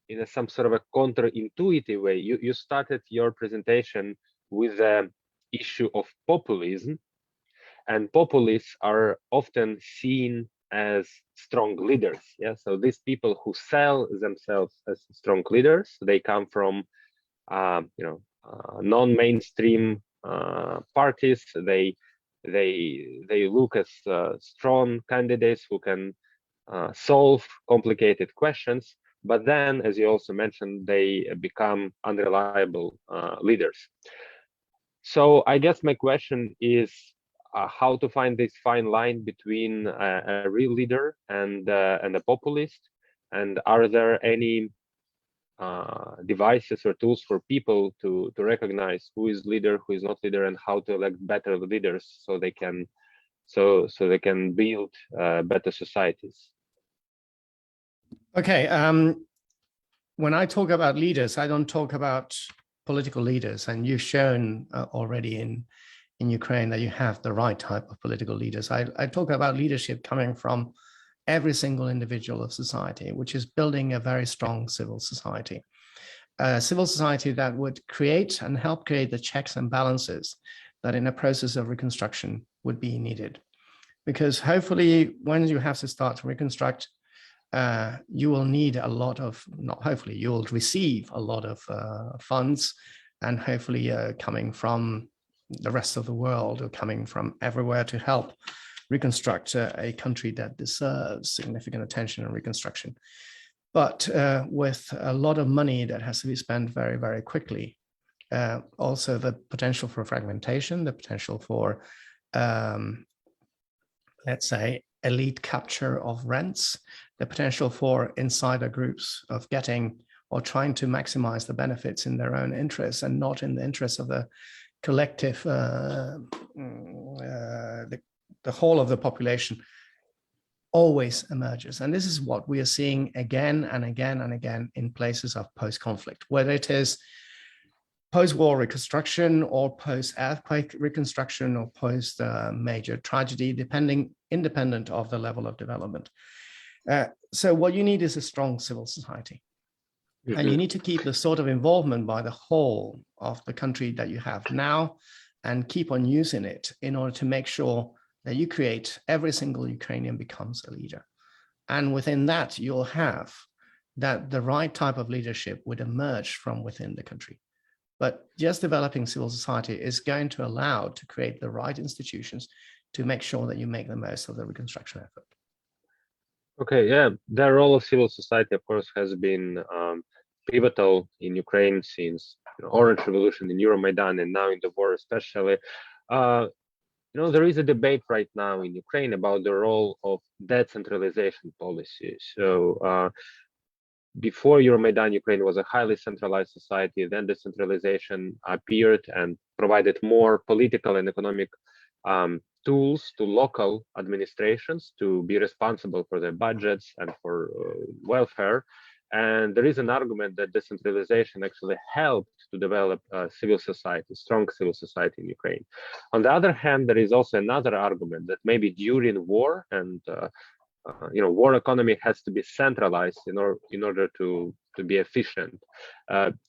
in some sort of a counterintuitive way, you started your presentation with the issue of populism, and populists are often seen as strong leaders. Yeah, so these people who sell themselves as strong leaders, they come from non-mainstream parties. They look as strong candidates who can solve complicated questions. But then, as you also mentioned, they become unreliable leaders. So I guess my question is how to find this fine line between a real leader and a populist, and are there any devices or tools for people to recognize who is leader, who is not leader, and how to elect better leaders so they can so they can build better societies. Okay, when I talk about leaders, I don't talk about political leaders, and you've shown already in Ukraine that you have the right type of political leaders. I talk about leadership coming from every single individual of society, which is building a very strong civil society. A civil society that would create and help create the checks and balances that in a process of reconstruction would be needed. Because hopefully, when you have to start to reconstruct, you will need a lot of, not hopefully, you will receive a lot of funds, and hopefully coming from the rest of the world or coming from everywhere to help reconstruct a country that deserves significant attention and reconstruction. But with a lot of money that has to be spent very, very quickly, also the potential for fragmentation, the potential for, let's say, elite capture of rents, the potential for insider groups of getting or trying to maximize the benefits in their own interests and not in the interests of the collective, the whole of the population, always emerges. And this is what we are seeing again and again and again in places of post-conflict, whether it is post-war reconstruction or post-earthquake reconstruction or post-major tragedy, independent of the level of development. So what you need is a strong civil society. Mm-hmm. And you need to keep the sort of involvement by the whole of the country that you have now and keep on using it in order to make sure that you create every single Ukrainian becomes a leader. And within that, you'll have that the right type of leadership would emerge from within the country. But just developing civil society is going to allow to create the right institutions to make sure that you make the most of the reconstruction effort. Okay, yeah, the role of civil society, of course, has been pivotal in Ukraine since Orange Revolution, in Euromaidan, and now in the war especially. There is a debate right now in Ukraine about the role of decentralization policy. So before Euromaidan, Ukraine was a highly centralized society. Then decentralization appeared and provided more political and economic tools to local administrations to be responsible for their budgets and for welfare. And there is an argument that decentralization actually helped to develop civil society, strong civil society in Ukraine. On the other hand, there is also another argument that maybe during war and war economy has to be centralized in order to be efficient.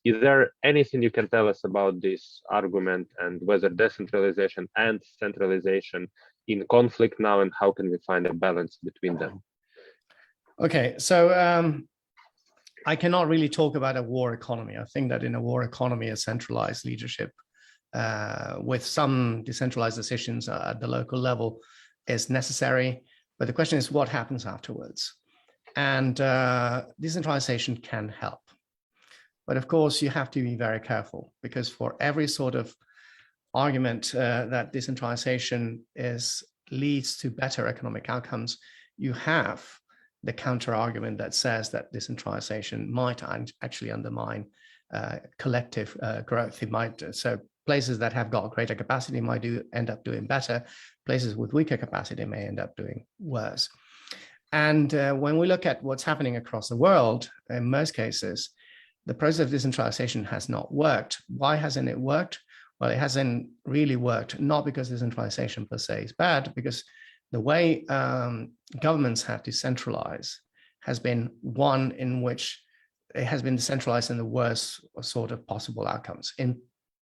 Is there anything you can tell us about this argument and whether decentralization and centralization in conflict now, and how can we find a balance between them? Okay, so I cannot really talk about a war economy. I think that in a war economy, a centralized leadership with some decentralized decisions at the local level is necessary. But the question is what happens afterwards? And decentralization can help. But of course, you have to be very careful, because for every sort of argument that decentralization leads to better economic outcomes, you have the counter argument that says that decentralization might actually undermine collective growth. It might, so places that have got greater capacity might end up doing better. Places with weaker capacity may end up doing worse. And when we look at what's happening across the world, in most cases, the process of decentralization has not worked. Why hasn't it worked? Well, it hasn't really worked, not because decentralization per se is bad, because the way governments have decentralized has been one in which it has been decentralized in the worst sort of possible outcomes. In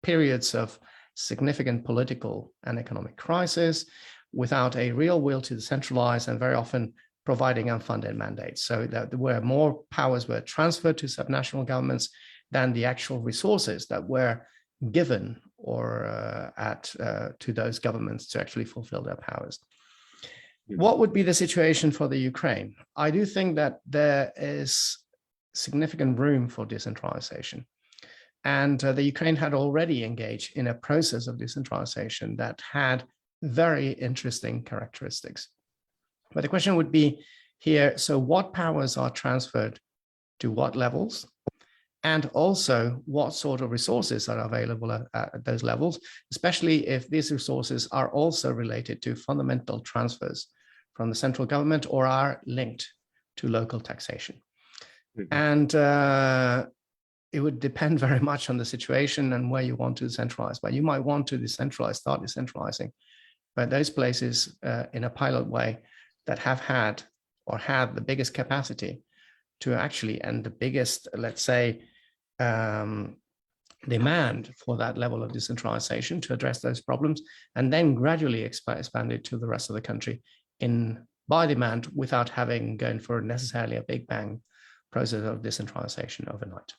periods of significant political and economic crisis, without a real will to decentralize, and very often providing unfunded mandates. So that where more powers were transferred to subnational governments than the actual resources that were given or to those governments to actually fulfill their powers. What would be the situation for the Ukraine? I do think that there is significant room for decentralization. And the Ukraine had already engaged in a process of decentralization that had very interesting characteristics. But the question would be here, so what powers are transferred to what levels? and also what sort of resources are available at those levels, especially if these resources are also related to fundamental transfers from the central government or are linked to local taxation. And it would depend very much on the situation and where you want to decentralize. But you might want to decentralize, start decentralizing. But those places in a pilot way that have had or have the biggest capacity to actually, and the biggest, let's say, demand for that level of decentralization to address those problems, and then gradually expand it to the rest of the country by demand without having gone for necessarily a big bang process of decentralization overnight.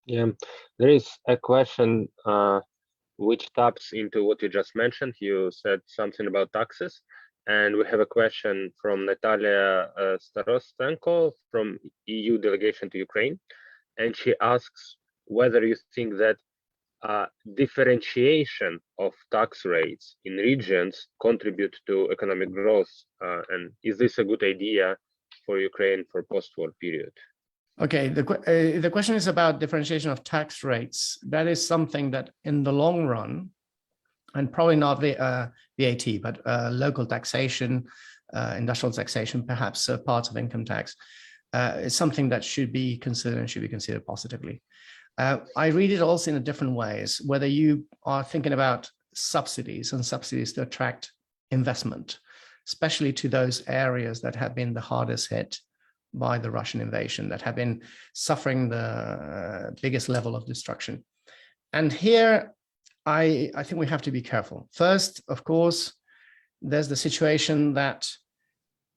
Yeah, there is a question which taps into what you just mentioned. You said something about taxes, and we have a question from Natalia Starostenko from EU delegation to Ukraine, and she asks whether you think that differentiation of tax rates in regions contribute to economic growth, and is this a good idea for Ukraine for post-war period? Okay, the question is about differentiation of tax rates. That is something that in the long run, and probably not VAT, but local taxation, industrial taxation, perhaps parts of income tax, is something that should be considered and should be considered positively. I read it also in different ways, whether you are thinking about subsidies to attract investment, especially to those areas that have been the hardest hit by the Russian invasion, that have been suffering the biggest level of destruction. And here, I think we have to be careful. First, of course, there's the situation that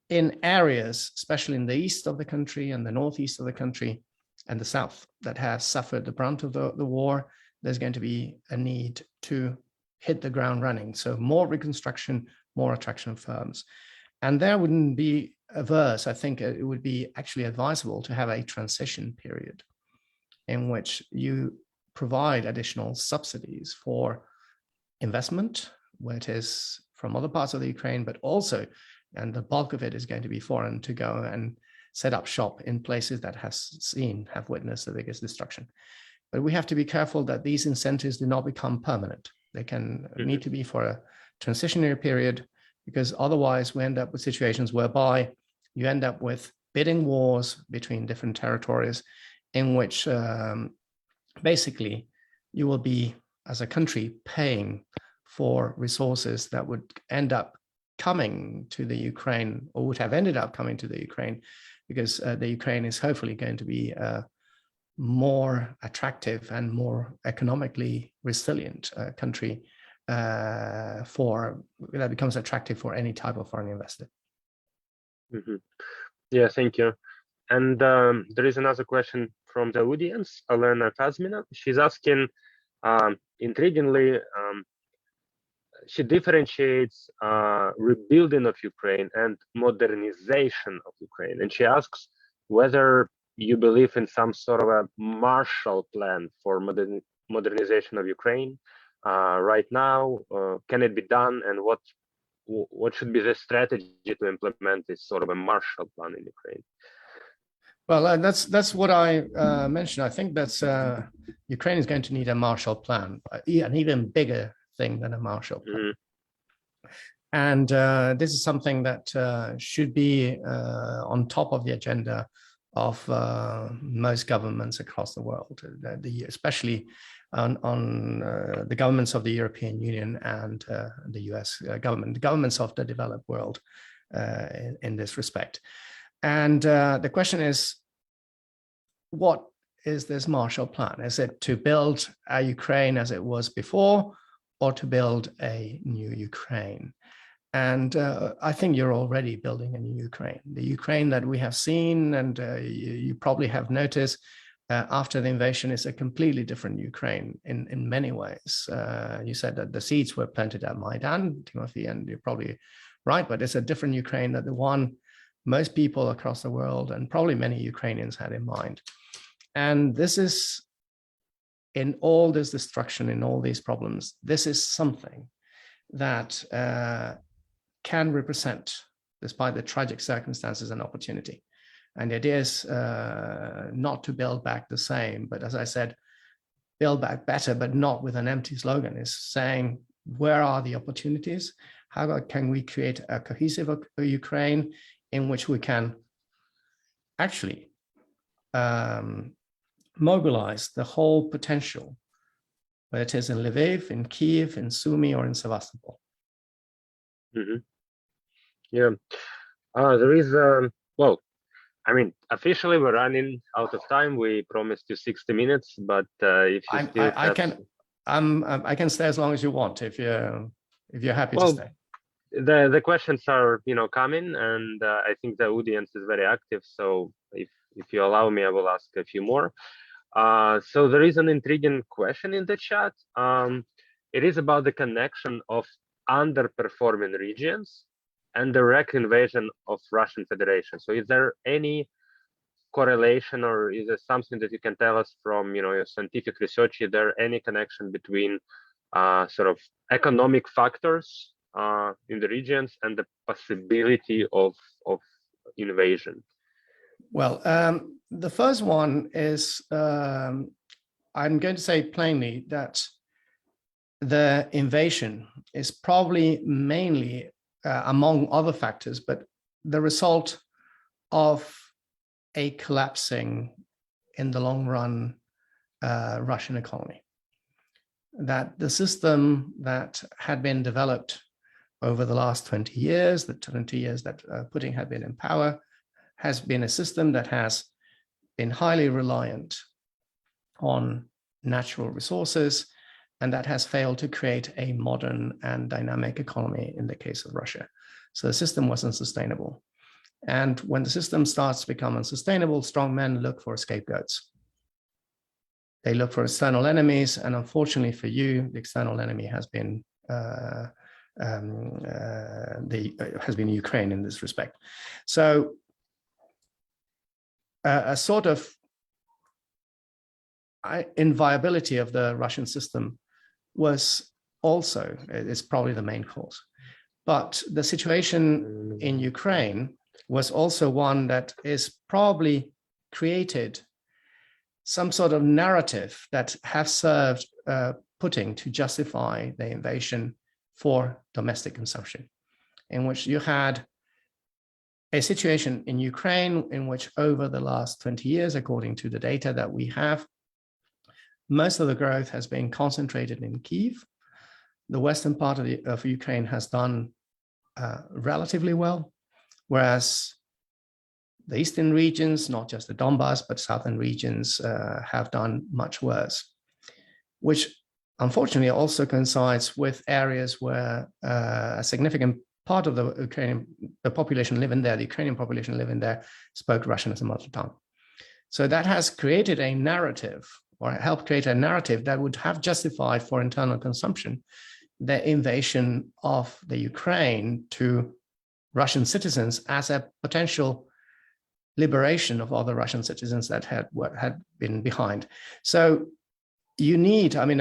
in areas, especially in the east of the country and the northeast of the country and the south, that have suffered the brunt of the war, there's going to be a need to hit the ground running. So more reconstruction, more attraction of firms. And there wouldn't be averse. I think it would be actually advisable to have a transition period in which you provide additional subsidies for investment, where it is from other parts of the Ukraine, but also, and the bulk of it is going to be foreign, to go and set up shop in places that have witnessed the biggest destruction. But we have to be careful that these incentives do not become permanent. They can need to be for a transitionary period, because otherwise we end up with situations whereby you end up with bidding wars between different territories in which basically you will be, as a country, paying for resources that would end up coming to the Ukraine, or would have ended up coming to the Ukraine, because the Ukraine is hopefully going to be a more attractive and more economically resilient country that becomes attractive for any type of foreign investor. Yeah, thank you. And there is another question from the audience, Elena Kazmina. She's asking, intriguingly, she differentiates rebuilding of Ukraine and modernization of Ukraine. And she asks whether you believe in some sort of a Marshall Plan for modernization of Ukraine right now. Can it be done? And what should be the strategy to implement this sort of a Marshall Plan in Ukraine? Well, that's what I mentioned. I think that's Ukraine is going to need a Marshall Plan, an even bigger thing than a Marshall Plan. And this is something that should be on top of the agenda of most governments across the world, especially on the governments of the European Union and the US government, the governments of the developed world in this respect. And the question is, what is this Marshall Plan? Is it to build a Ukraine as it was before, or to build a new Ukraine? And I think you're already building a new Ukraine. The Ukraine that we have seen, and you probably have noticed, after the invasion is a completely different Ukraine in many ways. You said that the seeds were planted at Maidan, Timothy, and you're probably right, but it's a different Ukraine than the one most people across the world and probably many Ukrainians had in mind. And this is, in all this destruction, in all these problems, this is something that can represent, despite the tragic circumstances, an opportunity. And the idea is not to build back the same, but as I said, build back better, but not with an empty slogan. It's saying, where are the opportunities? How can we create a cohesive Ukraine in which we can actually mobilize the whole potential, whether it is in Lviv, in Kiev, in Sumy, or in Sevastopol? Mm-hmm. Yeah, there is, well, I mean, officially we're running out of time. We promised you 60 minutes, but if you still have... I can stay as long as you want if you're happy to stay. The questions are, coming, and I think the audience is very active. So if you allow me, I will ask a few more. So there is an intriguing question in the chat. It is about the connection of underperforming regions and direct invasion of Russian Federation. So is there any correlation, or is there something that you can tell us from your scientific research? Is there any connection between sort of economic factors in the regions and the possibility of invasion? Well, the first one is, I'm going to say plainly that the invasion is probably mainly, among other factors, but the result of a collapsing in the long run Russian economy. That the system that had been developed over the last 20 years, the 20 years that Putin had been in power, has been a system that has been highly reliant on natural resources, and that has failed to create a modern and dynamic economy in the case of Russia. So the system wasn't sustainable. And when the system starts to become unsustainable, strong men look for scapegoats. They look for external enemies, and unfortunately for you, the external enemy has been Ukraine in this respect. So a sort of inviability of the Russian system was also, it's probably the main cause. But the situation in Ukraine was also one that is probably created some sort of narrative that has served Putin to justify the invasion for domestic consumption, in which you had a situation in Ukraine in which over the last 20 years, according to the data that we have, most of the growth has been concentrated in Kyiv. The western part of Ukraine has done relatively well, whereas the eastern regions, not just the Donbass, but southern regions have done much worse, which unfortunately also coincides with areas where a significant part of the population living there, the Ukrainian population living there, spoke Russian as a mother tongue. So that has created a narrative, or helped create a narrative that would have justified for internal consumption the invasion of the Ukraine to Russian citizens as a potential liberation of other Russian citizens that had been behind. So you need, I mean,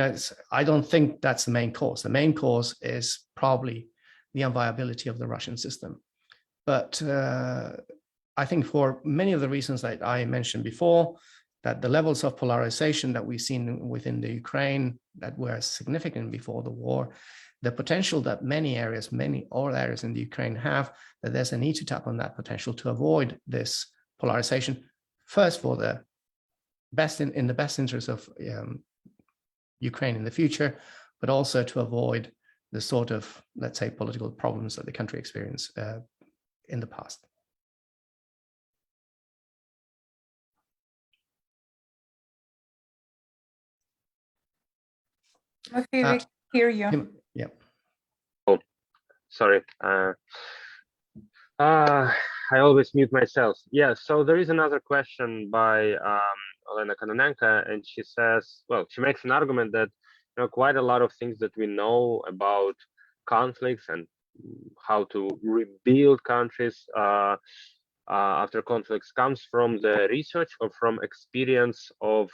I don't think that's the main cause. The main cause is probably the unviability of the Russian system. But I think for many of the reasons that I mentioned before, that the levels of polarization that we've seen within the Ukraine that were significant before the war, the potential that all areas in the Ukraine have, that there's a need to tap on that potential to avoid this polarization, first for the best in the best interest of Ukraine in the future, but also to avoid the sort of, let's say, political problems that the country experienced in the past. Okay, we hear you. Yeah. Oh, sorry. I always mute myself. Yeah, so there is another question by Olena Kononenko, and she says, well, she makes an argument that quite a lot of things that we know about conflicts and how to rebuild countries after conflicts comes from the research or from experience of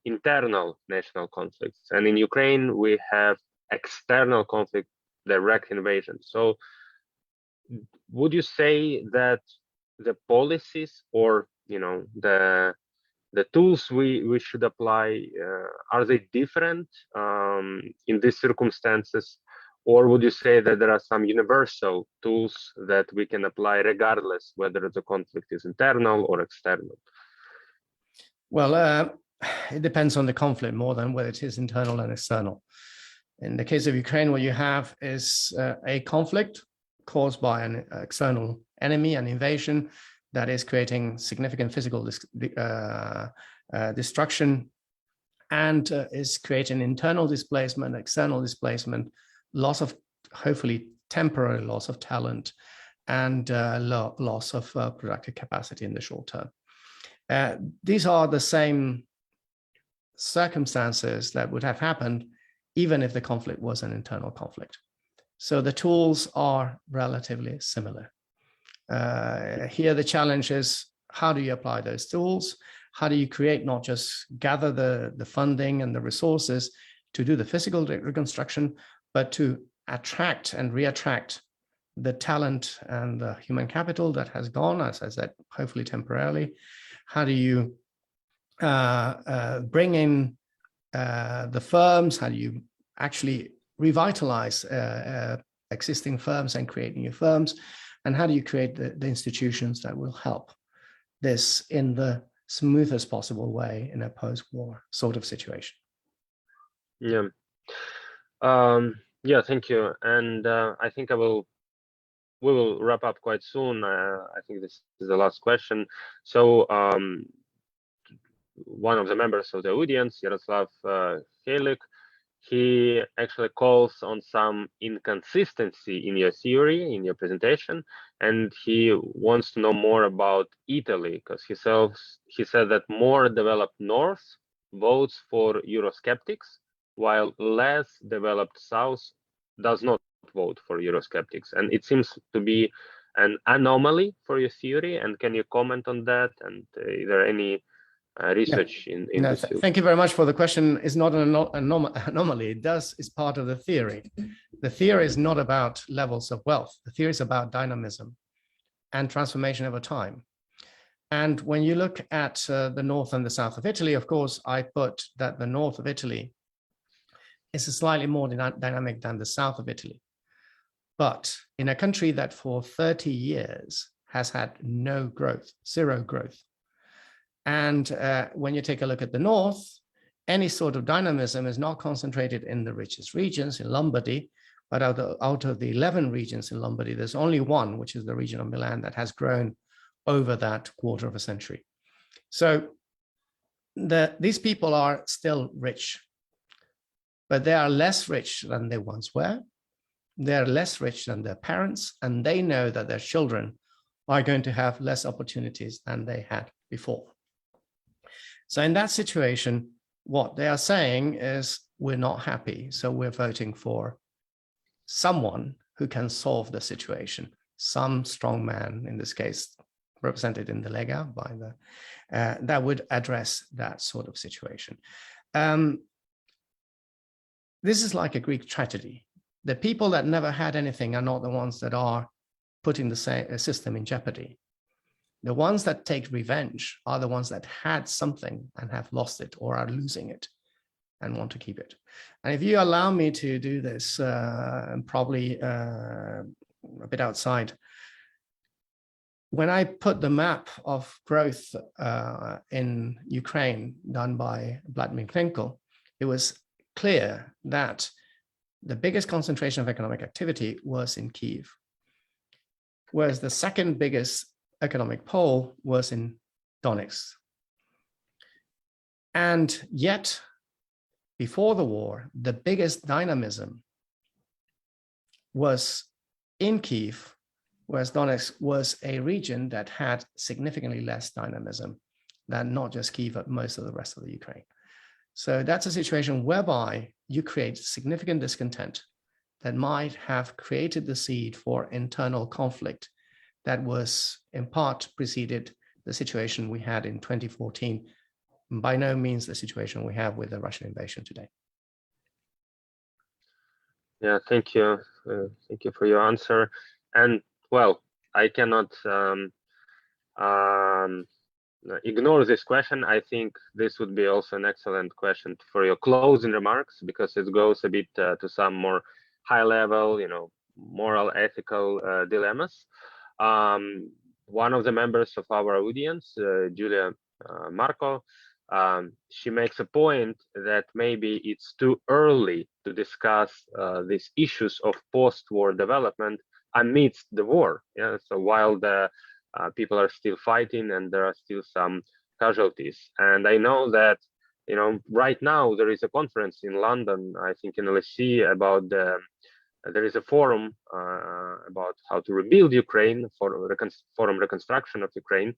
internal national conflicts. And in Ukraine, we have external conflict, direct invasion. So would you say that the policies or the tools we should apply, are they different in these circumstances, or would you say that there are some universal tools that we can apply regardless whether the conflict is internal or external? Well, it depends on the conflict more than whether it is internal and external. In the case of Ukraine, what you have is a conflict caused by an external enemy, an invasion that is creating significant physical destruction and is creating internal displacement, external displacement, loss of, hopefully temporary loss of talent, and loss of productive capacity in the short term. These are the same circumstances that would have happened even if the conflict was an internal conflict. So the tools are relatively similar. Here the challenge is, how do you apply those tools? How do you create, not just gather the funding and the resources to do the physical reconstruction, but to attract and reattract the talent and the human capital that has gone, as I said, hopefully temporarily? How do you bring in the firms? How do you actually revitalize existing firms and create new firms? And how do you create the institutions that will help this in the smoothest possible way in a post-war sort of situation? Yeah. Yeah, thank you. And I think we will wrap up quite soon. I think this is the last question. So one of the members of the audience, Yaroslav Helik, he actually calls on some inconsistency in your theory, in your presentation, and he wants to know more about Italy, because he said that more developed North votes for Eurosceptics, while less developed South does not vote for Eurosceptics. And it seems to be an anomaly for your theory. And can you comment on that? And is there any research in this field? Thank you very much for the question. It's not an anomaly. It's part of the theory. The theory is not about levels of wealth. The theory is about dynamism and transformation over time. And when you look at the north and the south of Italy, of course, I put that the north of Italy is slightly more dynamic than the south of Italy. But in a country that for 30 years has had no growth, zero growth, and when you take a look at the north, any sort of dynamism is not concentrated in the richest regions in Lombardy, but out of the 11 regions in Lombardy, there's only one, which is the region of Milan, that has grown over that quarter of a century. So these people are still rich, but they are less rich than they once were. They're less rich than their parents, and they know that their children are going to have less opportunities than they had before. So in that situation, what they are saying is, we're not happy, so we're voting for someone who can solve the situation, some strong man, in this case, represented in the Lega by that would address that sort of situation. This is like a Greek tragedy. The people that never had anything are not the ones that are putting the system in jeopardy. The ones that take revenge are the ones that had something and have lost it or are losing it and want to keep it. And if you allow me to do this, probably a bit outside, when I put the map of growth in Ukraine done by Vladimir Krenko, it was clear that the biggest concentration of economic activity was in Kyiv, whereas the second biggest economic pole was in Donetsk. And yet, before the war, the biggest dynamism was in Kyiv, whereas Donetsk was a region that had significantly less dynamism than not just Kyiv, but most of the rest of the Ukraine. So that's a situation whereby you create significant discontent that might have created the seed for internal conflict that was in part preceded the situation we had in 2014, by no means the situation we have with the Russian invasion today. Yeah, thank you. Thank you for your answer. And well, I cannot ignore this question. I think this would be also an excellent question for your closing remarks, because it goes a bit to some more high level, moral, ethical dilemmas. One of the members of our audience, Julia Marco, she makes a point that maybe it's too early to discuss these issues of post-war development amidst the war. Yeah, so while the people are still fighting and there are still some casualties, and I know that right now there is a conference in London, I think in LSE, about there is a forum about how to rebuild Ukraine, for forum reconstruction of Ukraine.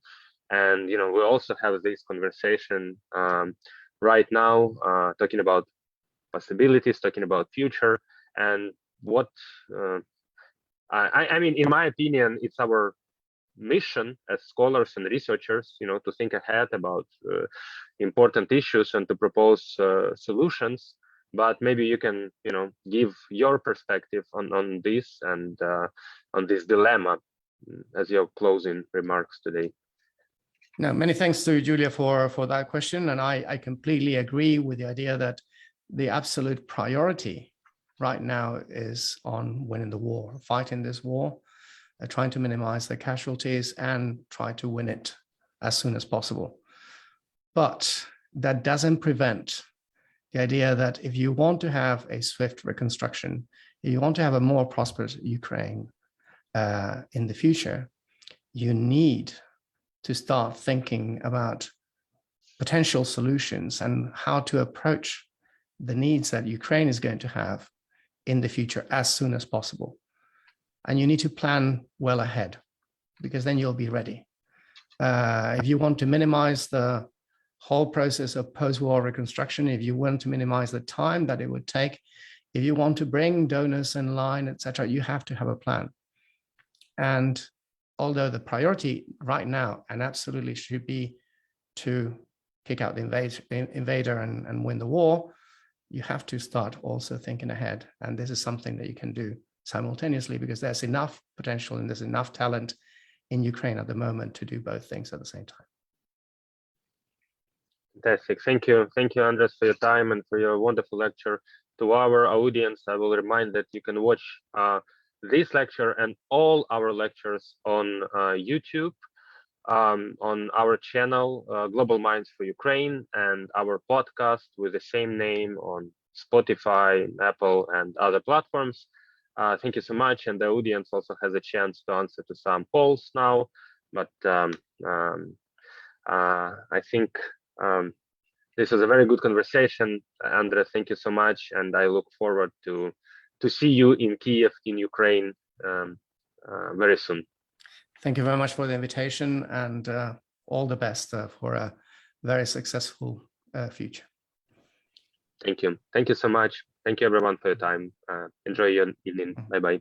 And we also have this conversation right now, talking about possibilities, talking about future, and what I mean, in my opinion, it's our mission as scholars and researchers, to think ahead about important issues and to propose solutions. But maybe you can, give your perspective on this and on this dilemma as your closing remarks today. No, many thanks to Julia for that question. And I completely agree with the idea that the absolute priority right now is on winning the war, fighting this war, trying to minimize the casualties and try to win it as soon as possible. But that doesn't prevent the idea that if you want to have a swift reconstruction, if you want to have a more prosperous Ukraine in the future, you need to start thinking about potential solutions and how to approach the needs that Ukraine is going to have in the future as soon as possible. And you need to plan well ahead, because then you'll be ready. If you want to minimize the whole process of post-war reconstruction, if you want to minimize the time that it would take, if you want to bring donors in line, etc., you have to have a plan. And although the priority right now, and absolutely should be to kick out the invader and win the war, you have to start also thinking ahead. And this is something that you can do simultaneously, because there's enough potential and there's enough talent in Ukraine at the moment to do both things at the same time. Fantastic. Thank you, Andres, for your time and for your wonderful lecture. To our audience, I will remind that you can watch this lecture and all our lectures on YouTube, on our channel, Global Minds for Ukraine, and our podcast with the same name on Spotify, Apple, and other platforms. Thank you so much. And the audience also has a chance to answer to some polls now. But I think this was a very good conversation. Andres, thank you so much. And I look forward to see you in Kiev, in Ukraine, very soon. Thank you very much for the invitation, and all the best for a very successful future. Thank you. Thank you so much. Thank you, everyone, for your time. Enjoy your evening. Bye-bye.